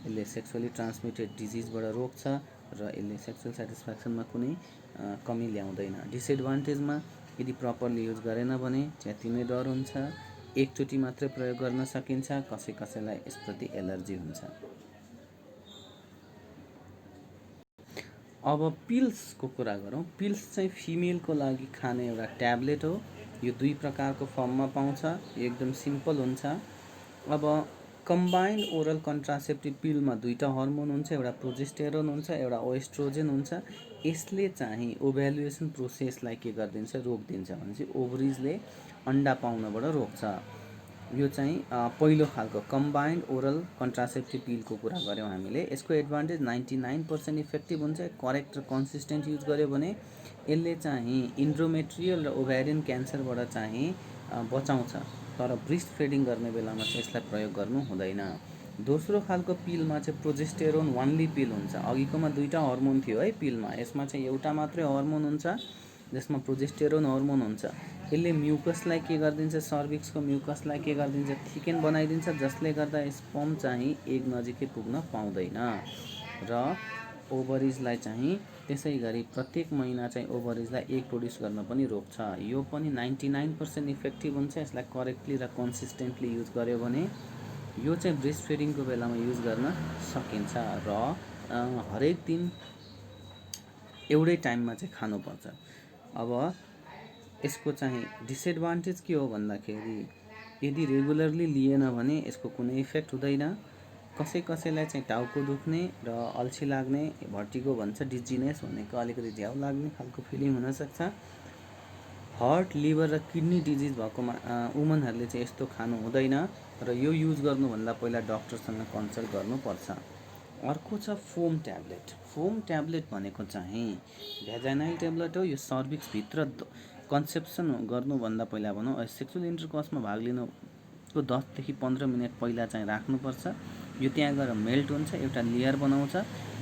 Speaker 1: यसले सेक्सुअली ट्रान्समिटेड डिजिजबाट रोक्छ र यसले सेक्सुअल सेटिस्फ्याक्सनमा कुनै कमी ल्याउँदैन। डिसएडभान्टेजमा यदि प्रपरली युज गरेन भने च्यातिने डर हुन्छ। एकचोटि मात्रै प्रयोग गर्न सकिन्छ। कसैलाई यसप्रति एलर्जी हुन्छ। अब पिल्सको कुरा गरौँ। पिल्स चाहिँ फिमेलको लागि खाने एउटा ट्याब्लेट हो। यो 2 प्रकारको फर्ममा पाउँछ। यो एकदम सिम्पल हुन्छ। अब कम्बाइन्ड ओरल कन्ट्रासेप्टिभ पिलमा 2टा हर्मोन हुन्छ, एउटा प्रोजेस्टेरोन हुन्छ, एउटा ओएस्ट्रोजेन हुन्छ। यसले चाहिँ ओभ्यालुएसन प्रोसेसलाई के गरिदिन्छ, रोकिदिन्छ भनेपछि ओभरिजले अन्डा पाउनबाट रोक्छ। यो चाहिँ पहिलो खालको कम्बाइन्ड ओरल कन्ट्रासेप्टिभ पिलको कुरा गऱ्यौँ हामीले। यसको एडभान्टेज 99% इफेक्टिभ हुन्छ। करेक्ट र कन्सिस्टेन्ट युज गर्यो भने यसले चाहिँ इन्ड्रोमेट्रियल र ओभ्यारियन क्यान्सरबाट चाहिँ बचाउँछ। तर ब्रेस्ट फिडिङ गर्ने बेलामा चाहिँ यसलाई प्रयोग गर्नु हुँदैन। दोस्रो खालको पिलमा चाहिँ प्रोजेस्टेरोन वान्ली पिल हुन्छ। अघिकोमा 2टा हर्मोन थियो है पिलमा, यसमा चाहिँ एउटा मात्रै हर्मोन हुन्छ जसमा प्रोजेस्टेरोन हर्मोन हुन्छ। यसले म्युकसलाई के गरिदिन्छ, सर्भिक्सको म्युकसलाई के गरिदिन्छ, थिकेन बनाइदिन्छ, जसले गर्दा स्पर्म चाहिँ एग नजिकै पुग्न पाउँदैन र ओभरिजलाई चाहिँ त्यसै गरी प्रत्येक महिना चाहिँ ओभरिजलाई एग प्रोड्युस गर्न पनि रोक्छ। यो पनि 99% इफेक्टिभ हुन्छ। यसलाई करेक्टली र कन्सिस्टेन्टली युज गर्यो भने यो चाहिँ ब्रेस्ट फिडिङको बेलामा युज गर्न सकिन्छ र हरेक दिन एउटै टाइममा चाहिँ खानुपर्छ। अब यसको चाहिँ डिसएडभान्टेज के हो भन्दाखेरि यदि रेगुलरली लिएन भने यसको कुनै इफेक्ट हुँदैन। कसैलाई चाहिँ टाउको दुख्ने र अल्छी लाग्ने, भर्टिगो भन्छ, डिजिनेस भनेको अलिकति झ्याउ लाग्ने खालको फिलिङ हुनसक्छ। हार्ट, लिभर र किडनी डिजिज भएको वुमनहरूले चाहिँ यस्तो खानु हुँदैन र यो युज गर्नुभन्दा पहिला डक्टरसँग कन्सल्ट गर्नुपर्छ। अर्को छ फोम ट्याब्लेट। फोम ट्याब्लेट भनेको चाहिँ भ्याजाइनल ट्याब्लेट हो। यो सर्भिक्सभित्र कन्सेप्सन गर्नुभन्दा पहिला भनौँ सेक्सुअल इन्टरकोर्समा भाग लिनुको 10 देखि 15 मिनट पहिला चाहिँ राख्नुपर्छ। यो त्यहाँ गएर मेल्ट हुन्छ, एउटा लेयर बनाउँछ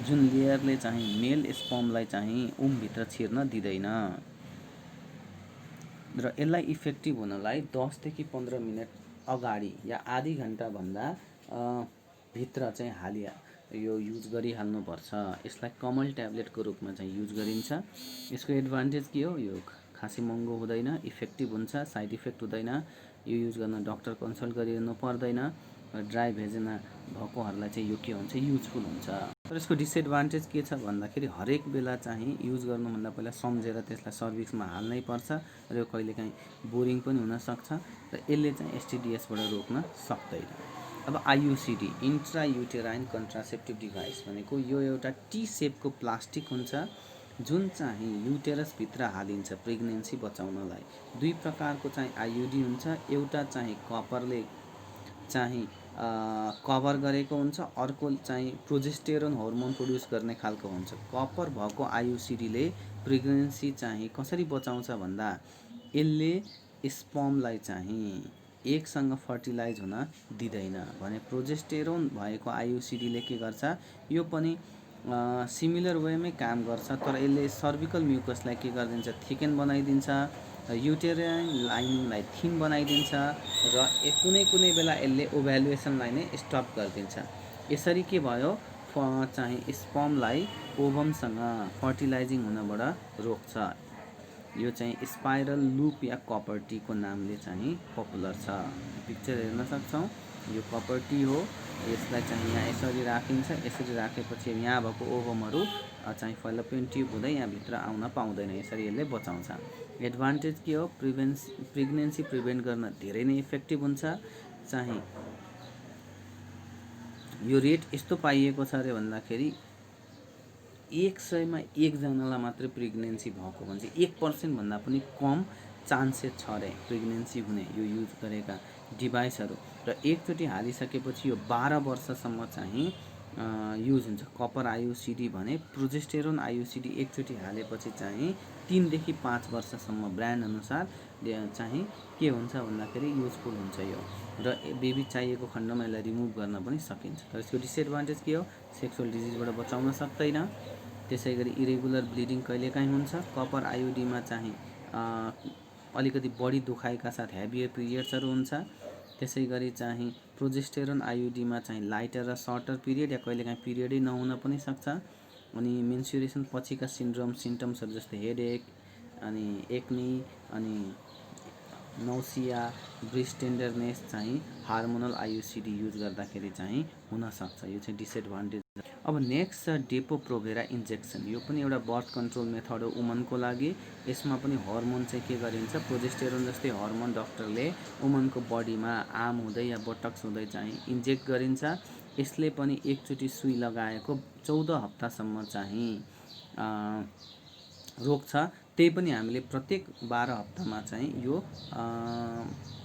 Speaker 1: जुन लेयरले चाहिँ मेल स्पर्मलाई चाहिँ उमभित्र छिर्न दिँदैन र यसलाई इफेक्टिभ हुनलाई 10 देखि 15 मिनट अगाडि या आधी घन्टाभन्दा भित्र चाहिँ यो युज गरिहाल्नुपर्छ। यसलाई कमल ट्याब्लेटको रूपमा चाहिँ युज गरिन्छ। यसको एडभान्टेज के हो, यो खासै महँगो हुँदैन, इफेक्टिभ हुन्छ, साइड इफेक्ट हुँदैन, यो युज गर्न डक्टर कन्सल्ट गरिरहनु पर्दैन ड्राई भेजेना भएकोहरूलाई चाहिँ यो के हुन्छ, युजफुल हुन्छ। तर यसको डिसएडभान्टेज के छ भन्दाखेरि हरेक बेला चाहिँ युज गर्नुभन्दा पहिला सम्झेर त्यसलाई सर्भिसमा हाल्नै पर्छ र यो कहिलेकाहीँ बोरिङ पनि हुनसक्छ र यसले चाहिँ एसटिडिएसबाट रोक्न सक्दैन। अब आइयुसिडी इन्ट्रा युटेराइन कन्ट्रासेप्टिभ डिभाइस भनेको यो एउटा टी सेपको प्लास्टिक हुन्छ जुन चाहिँ युटेरसभित्र हालिन्छ प्रेग्नेन्सी बचाउनलाई। दुई प्रकारको चाहिँ आइयुडी हुन्छ, एउटा चाहिँ कपरले चाहिँ कभर गरेको हुन्छ, अर्को चाहिँ प्रोजेस्टेरोन हर्मोन प्रड्युस गर्ने खालको हुन्छ। कपर भएको आइयुसिडीले प्रेग्नेन्सी चाहिँ कसरी बचाउँछ भन्दा यसले स्पर्मलाई चाहिँ एकसँग फर्टिलाइज हुन दिँदैन भने प्रोजेस्टेरोन भएको आइयुसिडीले के गर्छ, यो पनि सिमिलर वेमै काम गर्छ तर यसले सर्भिकल म्युकसलाई के गरिदिन्छ, थिकन बनाइदिन्छ, युटेराइन लाइनिङलाई थिन बनाइदिन्छ र कुनै बेला यसले ओभ्यालुएसनलाई नै स्टप गरिदिन्छ। यसरी के भयो चाहिँ स्पर्मलाई ओभमसँग फर्टिलाइजिङ हुनबाट रोक्छ। यो चाहिँ स्पाइरल लुप या कपर टीको नामले चाहिँ पपुलर छ। पिक्चर हेर्न सक्छौँ, यो कपर टी हो। यसलाई चाहिँ यहाँ यसरी राखिन्छ, यसरी राखेपछि यहाँ भएको ओभमहरू चाहिँ फेलोपियन ट्युब हुँदै यहाँभित्र आउन पाउँदैन, यसरी यसले बचाउँछ। एडभान्टेज के हो, प्रेग्नेन्सी प्रिभेन्ट गर्न धेरै नै इफेक्टिभ हुन्छ। चाहिँ यो रेट यस्तो पाइएको छ अरे भन्दाखेरि 100मा 1 जनालाई मात्रै प्रेग्नेन्सी भएको भन्छ, 1% भन्दा पनि कम चान्सेस छ अरे प्रेग्नेन्सी हुने यो युज गरेका डिभाइसहरू। र एकचोटि हालिसकेपछि यो 12 वर्षसम्म चाहिँ युज हुन्छ। कपर आइयुसिडी भने प्रोजेस्टेरोन आइयुसिडी एकचोटि हालेपछि चाहिँ 3 देखि 5 वर्षसम्म ब्रान्ड अनुसार चाहिँ के हुन्छ भन्दाखेरि युजफुल हुन्छ यो, र बेबी चाहिएको खण्डमा यसलाई रिमुभ गर्न पनि सकिन्छ। तर यसको डिसएडभान्टेज के हो, सेक्सुअल डिजिजबाट बचाउन सक्दैन। त्यसै गरी इरेगुलर ब्लिडिङ कहिलेकाहीँ हुन्छ। कपर आइयुडीमा चाहिँ अलिकति बढी दुखाइका साथ हेभियर पिरियड्सहरू हुन्छ। त्यसै गरी चाहिँ प्रोजेस्टेरोन आइयुडीमा चाहिँ लाइटर र सर्टर पिरियड या कहिलेकाहीँ पिरियडै नहुन पनि सक्छ। अनि मेन्सुरेसन पछिका सिम्टम्सहरू जस्तै हेडेक, अनि एक्नी, अनि नौसिया, ब्रेस्ट टेन्डरनेस चाहिँ हार्मोनल आइयुसिडी युज गर्दाखेरि चाहिँ हुनसक्छ। यो चाहिँ डिसएडभान्टेज। अब नेक्स्ट छ डेपो प्रोभेरा इन्जेक्सन। यो पनि एउटा बर्थ कन्ट्रोल मेथड हो वुमनको लागि। यसमा पनि हर्मोन चाहिँ के गरिन्छ, प्रोजेस्टेरोन जस्तै हर्मोन डक्टरले वुमनको बडीमा आर्म हुँदै या बटक्स हुँदै चाहिँ इन्जेक्ट गरिन्छ। यसले पनि एकचोटि सुई लगाएको 14 हप्तासम्म चाहिँ रोक्छ। त्यही पनि हामीले प्रत्येक 12 हप्तामा चाहिँ यो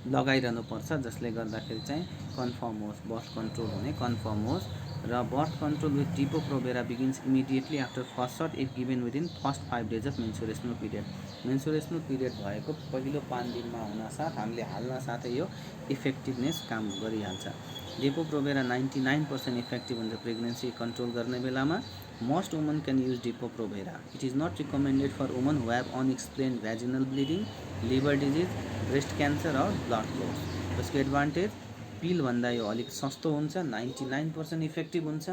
Speaker 1: लगाइरहनु पर्छ, जसले गर्दाखेरि चाहिँ कन्फर्म होस्, बर्थ कन्ट्रोल हुने कन्फर्म होस्। र birth control with Depo Provera begins immediately after first shot if given within first 5 days of menstrual period. Menstrual period भएको पहिलो 5 दिनमा हुनसाथ हामीले हाल्न साथै यो इफेक्टिभनेस काम गरिहाल्छ। डेपो प्रोभेरा 99% इफेक्टिभ हुन्छ प्रेग्नेन्सी कन्ट्रोल गर्ने बेलामा। Most women can use Depo-Provera. It is not recommended for women who have unexplained vaginal bleeding, liver disease, breast cancer or blood clots. यसको एडभान्टेज पिल भन्दा यो अलिक सस्तो हुन्छ, 99% इफेक्टिभ हुन्छ।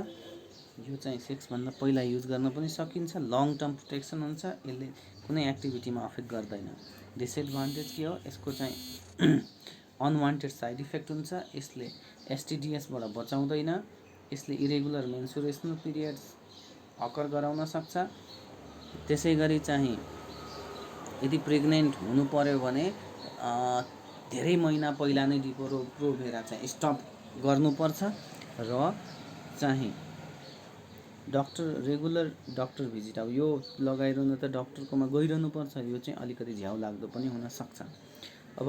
Speaker 1: यो चाहिँ सेक्सभन्दा पहिला युज गर्न पनि सकिन्छ, लङ टर्म प्रोटेक्सन हुन्छ, यसले कुनै एक्टिभिटीमा अफेक्ट गर्दैन। डिसएडभान्टेज के हो, यसको चाहिँ अनवान्टेड साइड इफेक्ट हुन्छ, यसले एसटिडिएसबाट बचाउँदैन, यसले इरेगुलर मेन्सुरेसनल पिरियड्स अकर गराउन सक्छ। त्यसै गरी चाहिँ यदि प्रेग्नेन्ट हुनु पर्यो भने धेरै महिना पहिला नै डिपो-प्रोभेरा चाहिँ स्टप गर्नुपर्छ र चाहिँ रेगुलर डक्टर भिजिट, अब यो लगाइरहनु त डक्टरकोमा गइरहनुपर्छ, यो चाहिँ अलिकति झ्याउ लाग्दो पनि हुनसक्छ। अब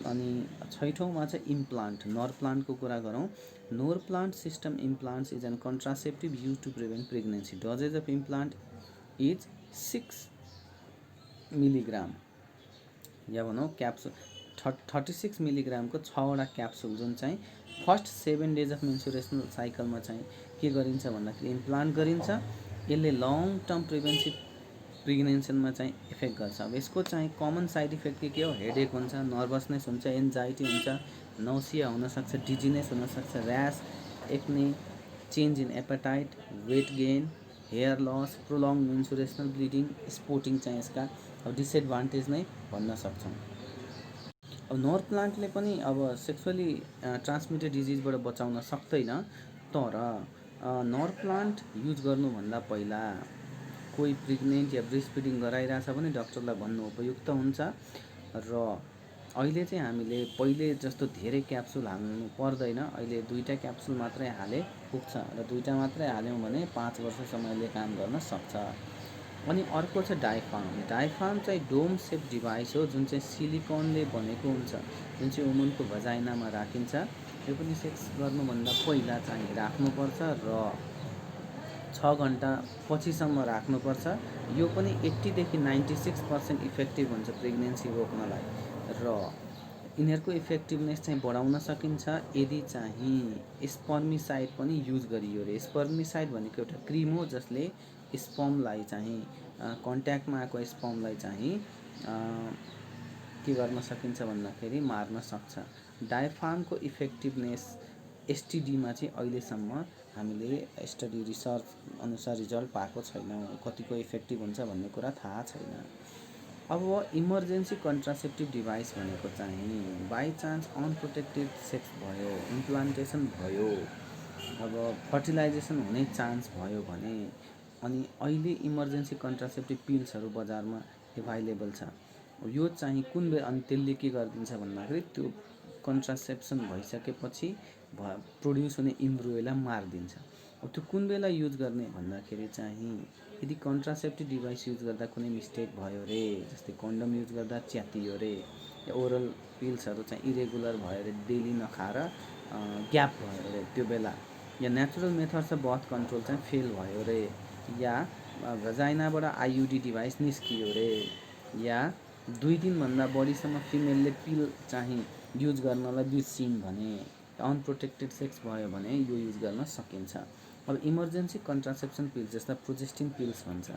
Speaker 1: अनि 6औँमा चाहिँ इम्प्लान्ट, नर प्लान्टको कुरा गरौँ। Norplant system implants is an contraceptive use to prevent pregnancy. Doses of implant is 6 milligram या भनौँ क्याप्सुल 36 मिलिग्रामको 6वटा क्याप्सुल, जुन चाहिँ फर्स्ट 7 days अफ मेन्सुरेसनल साइकलमा चाहिँ के गरिन्छ भन्दाखेरि इम्प्लान्ट गरिन्छ। यसले लङ टर्म प्रेग्नेन्सीमा चाहिँ इफेक्ट गर्छ। अब यसको चाहिँ कमन साइड इफेक्ट के हो, हेडेक हुन्छ, नर्भसनेस हुन्छ, एन्जाइटी हुन्छ, नौसिया हुनसक्छ, डिजिनेस हुनसक्छ, rash, acne, change in appetite, weight gain, hair loss, prolong menstrual bleeding, spotting चाहिँ यसका अब डिसएडभान्टेज नै भन्न सक्छौँ। अब नर प्लान्टले पनि अब सेक्सुअली ट्रान्समिटेड डिजिजबाट बचाउन सक्दैन, तर नर प्लान्ट युज गर्नुभन्दा पहिला कोही प्रेग्नेन्ट या ब्रेस्ट फिडिङ गराइरहेछ भने डक्टरलाई भन्नु उपयुक्त हुन्छ। र अहिले चाहिँ हामीले पहिले जस्तो धेरै क्याप्सुल हाल्नु पर्दैन, अहिले 2टा क्याप्सुल मात्रै हाले पुग्छ र 2टा मात्रै हाल्यौँ भने 5 वर्षसम्म यसले काम गर्न सक्छ। अनि अर्को छ डायफ्राम। डायफ्राम चाहिँ डोम सेप डिभाइस हो जुन चाहिँ सिलिकनले बनेको हुन्छ, जुन चाहिँ वुमनको भजाइनामा राखिन्छ। यो पनि सेक्स गर्नुभन्दा पहिला चाहिँ राख्नुपर्छ र 6 घन्टा पछिसम्म राख्नुपर्छ। यो पनि 80 देखि 96% इफेक्टिभ हुन्छ प्रेग्नेन्सी रोक्नलाई, र यिनीहरूको इफेक्टिभनेस चाहिँ बढाउन सकिन्छ यदि चाहिँ स्पर्मिसाइड पनि युज गरियो रे। स्पर्मिसाइड भनेको एउटा क्रिम हो जसले स्पर्मलाई चाहिँ कन्ट्याक्टमा आएको स्पर्मलाई चाहिँ के गर्न सकिन्छ भन्दाखेरि मार्न सक्छ। डायफ्रामको इफेक्टिभनेस एसटिडीमा चाहिँ अहिलेसम्म हामीले स्टडी रिसर्च अनुसार रिजल्ट पाएको छैनौँ, कतिको इफेक्टिभ हुन्छ भन्ने कुरा थाहा छैन। अब इमर्जेन्सी कन्ट्रासेप्टिभ डिभाइस भनेको चाहिँ बाई चान्स अनप्रोटेक्टेड सेक्स भयो, इम्प्लान्टेसन भयो, अब फर्टिलाइजेसन हुने चान्स भयो भने, अनि अहिले इमर्जेन्सी कन्ट्रासेप्टिभ पिल्सहरू बजारमा एभाइलेबल छ। यो चाहिँ कुन बेला, अनि त्यसले के गरिदिन्छ भन्दाखेरि त्यो कन्ट्रासेप्सन भइसकेपछि प्रोड्युस हुने इम्ब्रियोलाई मारिदिन्छ। अब त्यो कुन बेला युज गर्ने भन्दाखेरि चाहिँ यदि कन्ट्रासेप्टिभ डिभाइस युज गर्दा कुनै मिस्टेक भयो रे, जस्तै कन्डम युज गर्दा च्यातियो रे, या ओरल पिल्सहरू चाहिँ इरेगुलर भयो रे, डेली नखाएर ग्याप भयो रे त्यो बेला, या natural methods of birth control चाहिँ फेल भयो रे, या भजाइनाबाट आइयुडी डिभाइस निस्कियो रे, या 2 दिनभन्दा बढीसम्म फिमेलले पिल चाहिँ युज गर्नलाई बिर्सिन् भने, अनप्रोटेक्टेड सेक्स भयो भने यो युज गर्न सकिन्छ। अब इमर्जेन्सी कन्ट्रासेप्सन पिल्स जस्ता प्रोजेस्टिन पिल्स भन्छ,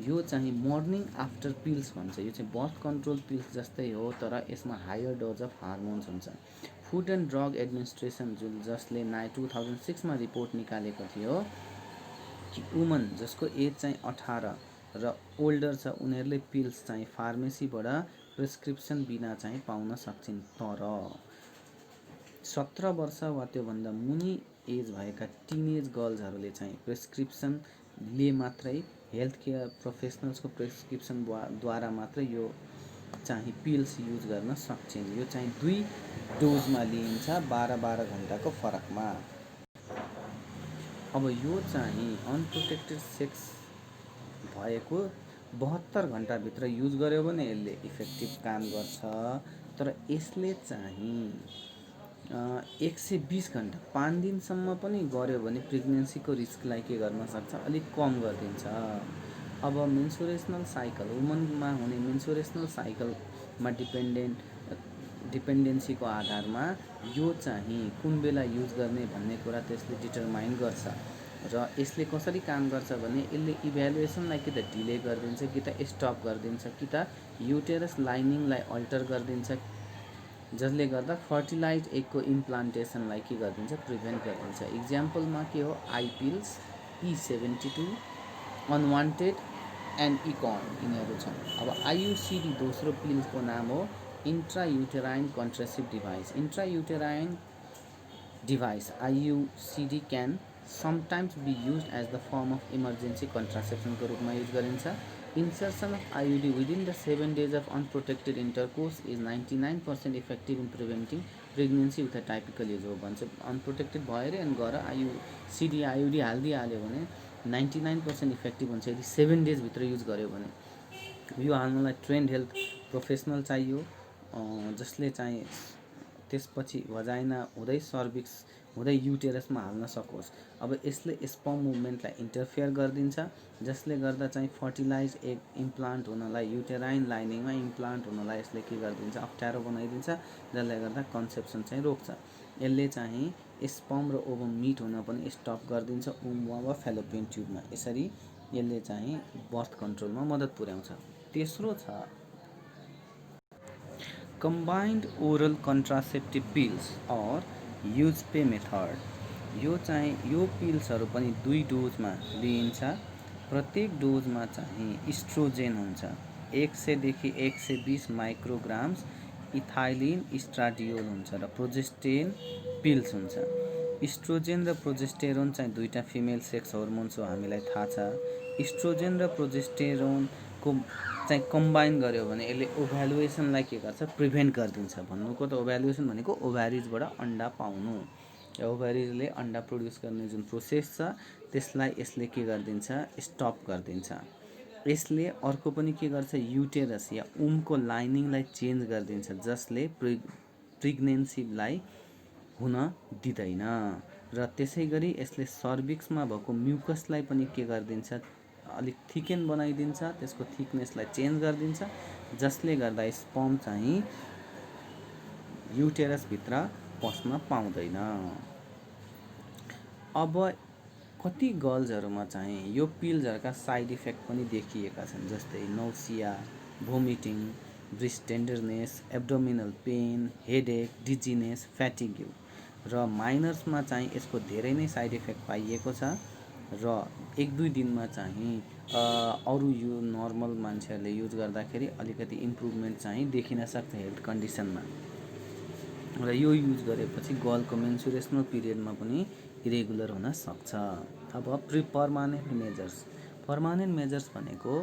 Speaker 1: यो चाहिँ मर्निङ आफ्टर पिल्स भन्छ। यो चाहिँ बर्थ कन्ट्रोल पिल्स जस्तै हो, तर यसमा हायर डोज अफ हार्मोन्स हुन्छ। फुड एन्ड ड्रग एडमिनिस्ट्रेसन जसले 2006मा रिपोर्ट निकालेको थियो कि वुमन जसको एज चाहिँ 18 र ओल्डर छ उनीहरूले पिल्स चाहिँ फार्मेसीबाट प्रेस्क्रिप्सन बिना चाहिँ पाउन सक्छन्, तर 17 वर्ष वा त्योभन्दा मुनि एज भएका टिनेज गर्ल्सहरूले चाहिँ प्रेस्क्रिप्सनले मात्रै, हेल्थ केयर प्रोफेसनल्सको प्रेस्क्रिप्सनद्वारा मात्रै यो चाहिँ पिल्स युज गर्न सक्छन्। यो चाहिँ 2 डोजमा लिइन्छ 12-12 घन्टाको फरकमा। अब यो चाहिँ अनप्रोटेक्टेड सेक्स भएको 72 घन्टाभित्र युज गर्यो भने यसले इफेक्टिभ काम गर्छ, तर यसले चाहिँ 120 घन्टा 5 दिनसम्म पनि गर्यो भने प्रेग्नेन्सीको रिस्कलाई के गर्न सक्छ, अलिक कम गरिदिन्छ। अब मेन्सुरेसनल साइकल, वुमनमा हुने मेन्सुरेसनल साइकलमा डिपेन्डेन्सीको आधारमा यो चाहिँ कुन बेला युज गर्ने भन्ने कुरा त्यसले डिटरमाइन गर्छ। र यसले कसरी काम गर्छ भने यसले इभ्यालुएसनलाई कि त डिले गरिदिन्छ, कि त स्टप गरिदिन्छ, कि त युटेरस लाइनिङलाई अल्टर गरिदिन्छ, जसले गर्दा फर्टिलाइज एगको इम्प्लान्टेसनलाई के गरिदिन्छ, प्रिभेन्ट गरिदिन्छ। इक्जाम्पलमा के हो, I pills, E72, unwanted and Econ यिनीहरू छन्। अब आइयुसिडी दोस्रो पिल्सको नाम हो intrauterine contraceptive device. Intrauterine device IUCD can sometimes be use as the form of emergency कन्ट्रासेप्सनको रूपमा युज गरिन्छ। Insertion of IUD within the 7 days of unprotected intercourse is 99% effective in preventing pregnancy with a typical age हो भन्छ। Unprotected भयो अरे अनि गएर IUCD IUD हालिदिइहाल्यो भने 99% इफेक्टिभ हुन्छ यदि 7 डेजभित्र युज गर्यो भने। यो हाल्नलाई ट्रेन्ड हेल्थ प्रोफेसनल चाहियो, जसले चाहिँ त्यसपछि भजाइना हुँदै सर्भिक्स हुँदै युटेरसमा हाल्न सकोस्। अब यसले स्पर्म मुभमेन्टलाई इन्टरफेयर गरिदिन्छ, जसले गर्दा चाहिँ फर्टिलाइज एग इम्प्लान्ट हुनलाई, युटेराइन लाइनिङमा इम्प्लान्ट हुनलाई यसले के गरिदिन्छ, अप्ठ्यारो बनाइदिन्छ, जसले गर्दा कन्सेप्सन चाहिँ रोक्छ। यसले चाहिँ स्पर्म र ओभम मिट हुन पनि स्टप गरिदिन्छ वुममा वा फेलोपियन ट्युबमा। यसरी यसले चाहिँ बर्थ कन्ट्रोलमा मद्दत पुर्याउँछ। तेस्रो छ कम्बाइन्ड ओरल कन्ट्रासेप्टिभ पिल्स और युजपे मेथड। यो पिल्सहरू पनि 2 डोजमा लिइन्छ। प्रत्येक डोजमा चाहिँ इस्ट्रोजेन हुन्छ 100 देखि 120 माइक्रोग्राम्स इथाइलिन इस्ट्राडियोल हुन्छ र प्रोजेस्टेन पिल्स हुन्छ। इस्ट्रोजेन र प्रोजेस्टेरोन चाहिँ दुईवटा फिमेल सेक्स हर्मोन्स हो, हामीलाई थाहा छ। इस्ट्रोजेन र प्रोजेस्टेरोनको चाहिँ कम्बाइन गर्यो भने यसले ओभ्यालुएसनलाई के गर्छ, प्रिभेन्ट गरिदिन्छ। भन्नुको त ओभ्यालुएसन भनेको ओभ्यारिजबाट अन्डा पाउनु, ओभ्यारिजले अन्डा प्रड्युस गर्ने जुन प्रोसेस छ त्यसलाई यसले के गरिदिन्छ, स्टप गरिदिन्छ। यसले अर्को पनि के गर्छ, युटेरस या उमको लाइनिङलाई चेन्ज गरिदिन्छ, जसले प्रेग्नेन्सीलाई हुन दिँदैन। र त्यसै गरी यसले सर्भिक्समा भएको म्युकसलाई पनि के गरिदिन्छ, अलिक थिकेन बनाइदिन्छ, त्यसको थिकनेसलाई चेन्ज गरिदिन्छ, जसले गर्दा स्पर्म चाहिँ युटेरसभित्र पस्न पाउँदैन। अब कति गर्ल्सहरूमा चाहिँ यो पिल्सहरूका साइड इफेक्ट पनि देखिएका छन्, जस्तै nausea, vomiting, breast tenderness, abdominal pain, headache, dizziness, fatigue. र माइनर्समा चाहिँ यसको धेरै नै साइड इफेक्ट पाइएको छ र 1-2 दिनमा चाहिँ अरू यो नर्मल मान्छेहरूले युज गर्दाखेरि अलिकति इम्प्रुभमेन्ट चाहिँ देखिन सक्छ हेल्थ कन्डिसनमा। र यो युज गरेपछि गर्लको मेन्सुरेसनल पिरियडमा पनि इरेगुलर हुन सक्छ। अब पर्मानेन्ट मेजर्स। पर्मानेन्ट मेजर्स भनेको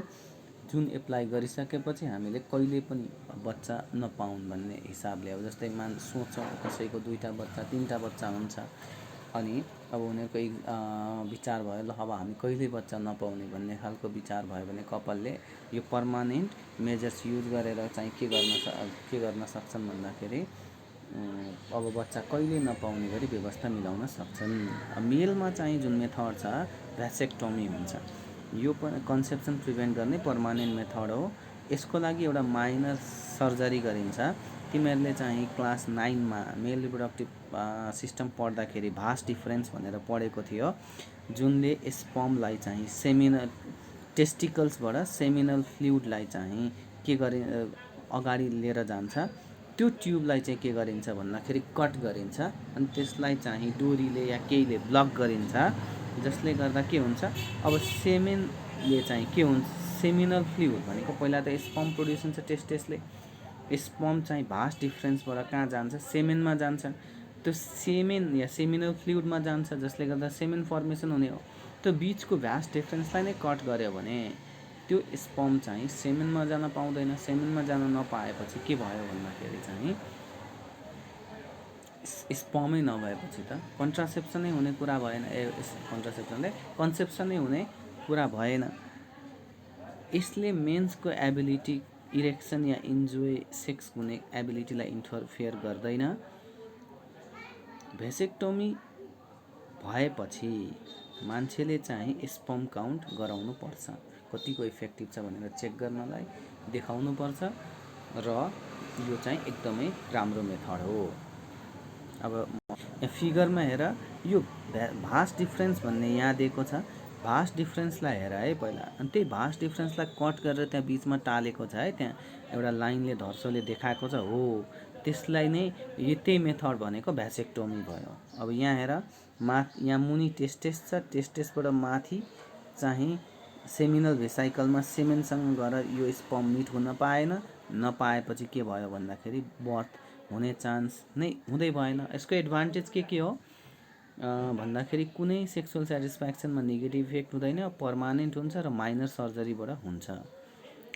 Speaker 1: जुन एप्लाई गरिसकेपछि हामीले कहिले पनि बच्चा नपाउन् भन्ने हिसाबले, अब जस्तै सोच्छौँ कसैको 2टा बच्चा 3टा बच्चा हुन्छ, अनि अब उनीहरूको विचार भयो ल अब हामी कहिले बच्चा नपाउने भन्ने खालको विचार भयो भने कपालले यो पर्मानेन्ट मेजर्स युज गरेर चाहिँ के गर्न सक्छन् भन्दाखेरि अब बच्चा कहिले नपाउने गरी व्यवस्था मिलाउन सक्छन्। मेलमा चाहिँ जुन मेथड छ भ्यासेक्टोमी हुन्छ, यो कन्सेप्सन प्रिभेन्ट गर्ने पर्मानेन्ट मेथड हो। यसको लागि एउटा माइनर सर्जरी गरिन्छ। तिमीहरूले चाहिँ क्लास 9मा मेल रिप्रोडक्टिभ सिस्टम पढ्दाखेरि भास्ट डिफरेन्स भनेर पढेको थियो, जुनले स्पर्मलाई चाहिँ टेस्टिकल्सबाट सेमिनल फ्लुइडलाई चाहिँ के अगाडि लिएर जान्छ। त्यो ट्युबलाई चाहिँ के गरिन्छ भन्दाखेरि कट गरिन्छ, अनि त्यसलाई चाहिँ डोरीले या केहीले ब्लक गरिन्छ, जसले गर्दा के हुन्छ, अब सेमेनले चाहिँ के हुन्छ, सेमिनल फ्लुइड भनेको पहिला त स्पर्म प्रोड्युस हुन्छ टेस्टेसले, स्पर्म चाहिँ भास्ट डिफरेन्सबाट कहाँ जान्छ, सेमेनमा जान्छ। त्यो सेमेन या सेमिनल फ्लुइडमा जान्छ, जसले गर्दा सेमेन फर्मेसन हुने हो। त्यो बिचको भास्ट डिफरेन्सलाई नै कट गर्यो भने त्यो स्पर्म चाहिँ सेमेनमा जान पाउँदैन। सेमेनमा जान नपाएपछि के भयो भन्दाखेरि चाहिँ स्पर्मै नभएपछि त कन्ट्रासेप्सनै हुने कुरा भएन, कन्सेप्सनै हुने कुरा भएन। यसले मेन्सको एबिलिटी, इरेक्सन या इन्जोय सेक्स हुने एबिलिटीलाई इन्टरफेयर गर्दैन। भेसेक्टोमी भएपछि मान्छेले चाहिँ स्पर्म काउन्ट गराउनु पर्छ, कतिको इफेक्टिभ छ भनेर चेक गर्नलाई देखाउनु पर्छ, र यो चाहिँ एकदमै राम्रो मेथड हो। अब फिगरमा हेर, यो भास्ट डिफरेन्स भन्ने यहाँ दिएको छ, भास्ट डिफरेन्सलाई हेर है पहिला, अनि त्यही भास्ट डिफरेन्सलाई कट गरेर त्यहाँ बिचमा टालेको छ है, त्यहाँ एउटा लाइनले धर्सोले देखाएको छ हो, त्यसलाई नै त्यही मेथड भनेको भ्यासेक्टोमी भयो। अब यहाँ हेर, यहाँ मुनि टेस्टेस छ, टेस्टेसबाट माथि चाहिँ सेमिनल भेसाइकलमा सेमेनसँग गएर यो स्पर्म मिट हुन नपाएपछि के भयो भन्दाखेरि बर्थ हुने चान्स नै हुँदै भएन। यसको एडभान्टेज के हो भन्दाखेरि कुनै सेक्सुअल सेटिस्फ्याक्सनमा नेगेटिभ इफेक्ट हुँदैन, पर्मानेन्ट हुन्छ र माइनर सर्जरीबाट हुन्छ।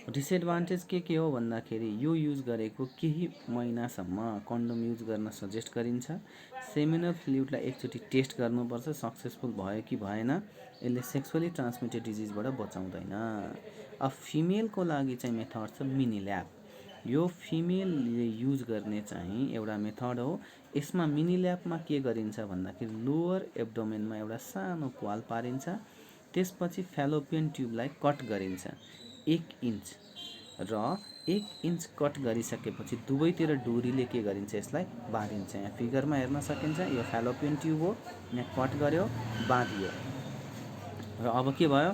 Speaker 1: डिसएडभान्टेज के हो भन्दाखेरि यो युज गरेको केही महिनासम्म कन्डोम युज गर्न सजेस्ट गरिन्छ। सेमिनल फ्लुइडलाई एकचोटि टेस्ट गर्नुपर्छ, सक्सेसफुल भयो कि भएन। यसले सेक्सुअली ट्रान्समिटेड डिजिजबाट बचाउँदैन। अब फिमेलको लागि चाहिँ मेथड छ मिनी ल्याब। यो फिमेलले युज गर्ने चाहिँ एउटा मेथड हो। यसमा मिनी ल्याबमा के गरिन्छ भन्दाखेरि लोअर एब्डोमेनमा एउटा सानो प्वाल पारिन्छ, त्यसपछि फ्यालोपियन ट्युबलाई कट गरिन्छ 1 इन्च, र 1 इन्च कट गरिसकेपछि दुवैतिर डोरीले के गरिन्छ, यसलाई बाँधिन्छ। यहाँ फिगरमा हेर्न सकिन्छ, यो फ्यालोपियन ट्युब हो, यहाँ कट गर्यो, बाँधियो, र अब के भयो,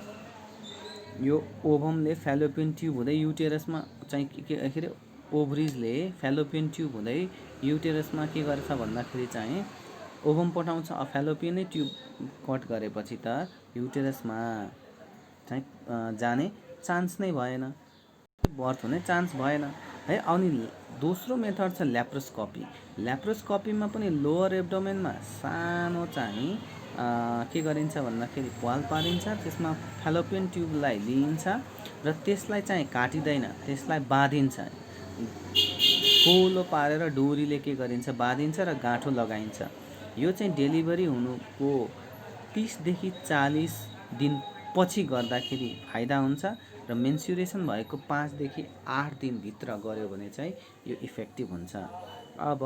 Speaker 1: यो ओभमले फ्यालोपियन ट्युब हुँदै युटेरसमा चाहिँ के अरे ओभरिजले फ्यालोपियन ट्युब हुँदै युटेरसमा के गर्छ भन्दाखेरि चाहिँ ओभम पठाउँछ। फ्यालोपियनै ट्युब कट गरेपछि त युटेरसमा चाहिँ जाने चान्स नै भएन, बर्थ हुने चान्स भएन। है। अनि दोस्रो मेथड छ ल्याप्रोस्कोपी। ल्याप्रोस्कोपीमा पनि लोअर एब्डोमेनमा सानो चाहिँ के गरिन्छ भन्दाखेरि प्वाल पारिन्छ, त्यसमा फ्यालोपियन ट्युबलाई लिइन्छ र त्यसलाई चाहिँ काटिँदैन, त्यसलाई बाँधिन्छ, पोलो पारेर डोरीले के गरिन्छ बाँधिन्छ र गाँठो लगाइन्छ। यो चाहिँ डेलिभरी हुनुको 30 देखि 40 दिन पछि गर्दाखेरि फाइदा हुन्छ र मेन्सुरेसन भएको 5 देखि 8 दिनभित्र गऱ्यो भने चाहिँ यो इफेक्टिभ हुन्छ। अब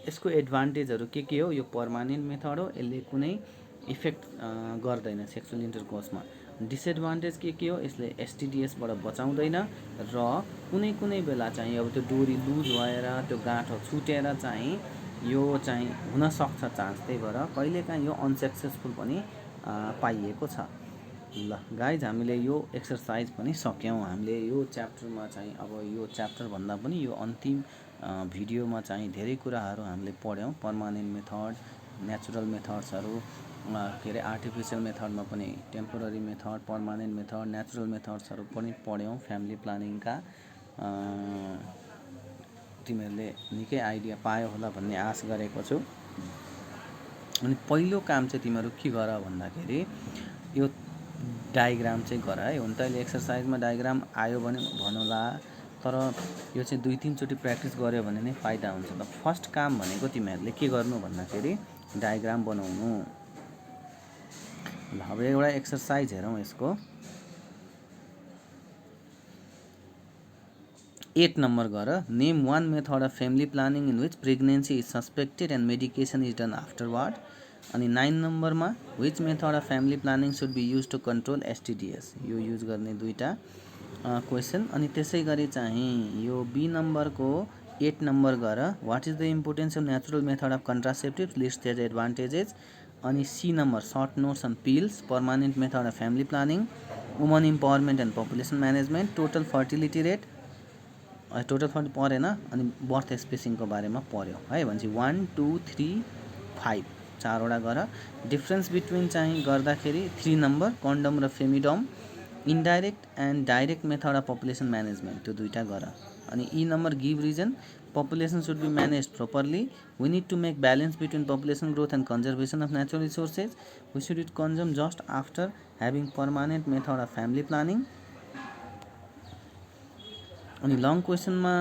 Speaker 1: यसको एडभान्टेजहरू के हो? यो पर्मानेन्ट मेथड हो, यसले कुनै इफेक्ट गर्दैन सेक्सुअल इन्टरकोर्समा। डिसएडभान्टेज के हो? यसले एसटिडिएसबाट बचाउँदैन र कुनै कुनै बेला चाहिँ अब त्यो डोरी लुज भएर त्यो गाँठो छुटेर चाहिँ यो चाहिँ हुनसक्छ चान्स, त्यही भएर कहिलेकाहीँ यो अनसक्सेसफुल पनि पाइएको छ। ल गाइज, हामीले यो एक्सर्साइज पनि सक्यौँ। हामीले यो च्याप्टरमा चाहिँ अब यो च्याप्टर भन्दा पनि यो अन्तिम भिडियोमा चाहिँ धेरै कुराहरू हामीले पढ्यौँ। पर्मानेन्ट मेथड, नेचुरल मेथड्सहरू, के अरे आर्टिफिसियल मेथडमा पनि temporary method, permanent method, natural मेथड्सहरू पनि पढ्यौँ फ्यामिली प्लानिङका। तिमीहरूले निकै आइडिया पायो होला भन्ने आश गरेको छु। अनि पहिलो काम चाहिँ तिमीहरू के गर भन्दाखेरि यो डायग्राम चाहिँ गर है। हुन त अहिले एक्सर्साइजमा डायग्राम आयो भने भन्नुला, तर यो चाहिँ 2-3 चोटि प्र्याक्टिस गर्यो भने नै फाइदा हुन्छ। त फर्स्ट काम भनेको तिमीहरूले के गर्नु भन्दाखेरि डायग्राम बनाउनु। ल अब एउटा एक्सर्साइज हेरौँ यसको। 8 नम्बर गर। Name 1 method of family planning in which pregnancy is suspected and medication is done afterward. अनि 9 नम्बरमा which method of family planning should be use to control STDs. यो युज गर्ने दुईवटा क्वेसन। अनि त्यसै गरी चाहिँ यो बी नम्बरको 8 नम्बर गर। What is the importance of natural method of contraceptive, list their advantages. अनि C number short notes on pills, permanent method of family planning, woman empowerment and population management, total fertility rate, total fertile परेन, अनि birth स्पेसिङको बारेमा पढ्यो है। भनेपछि 1, 2, 3, 5 चारवटा गर। Difference between चाहिँ गर्दाखेरि 3 नम्बर कन्डम र femidom, indirect and direct method of population management, त्यो दुईवटा गर। अनि E number give reason, population should be manage properly, we need to make balance between population growth and conservation of natural resources, we should it consume just after having permanent method of family planning. अनि long क्वेसनमा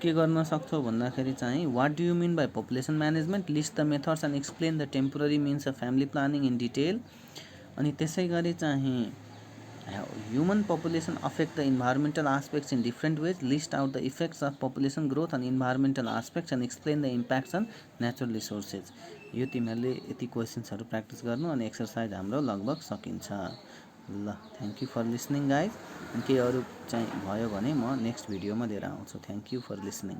Speaker 1: के गर्न सक्छौ भन्दाखेरि चाहिँ what do you mean by population management, list the methods and explain the temporary means of family planning in detail. अनि त्यसै गरी चाहिँ human population affect the environmental aspects in different ways, list out the effects of population growth and environmental aspects and explain the impacts on natural resources. यो तिमीहरूले यति क्वेसन्सहरू practice गर्नु अनि एक्सर्साइज हाम्रो लगभग सकिन्छ। ल thank you for listening guys. केही अरू चाहिँ भयो भने म नेक्स्ट भिडियोमा लिएर आउँछु। Thank you for listening.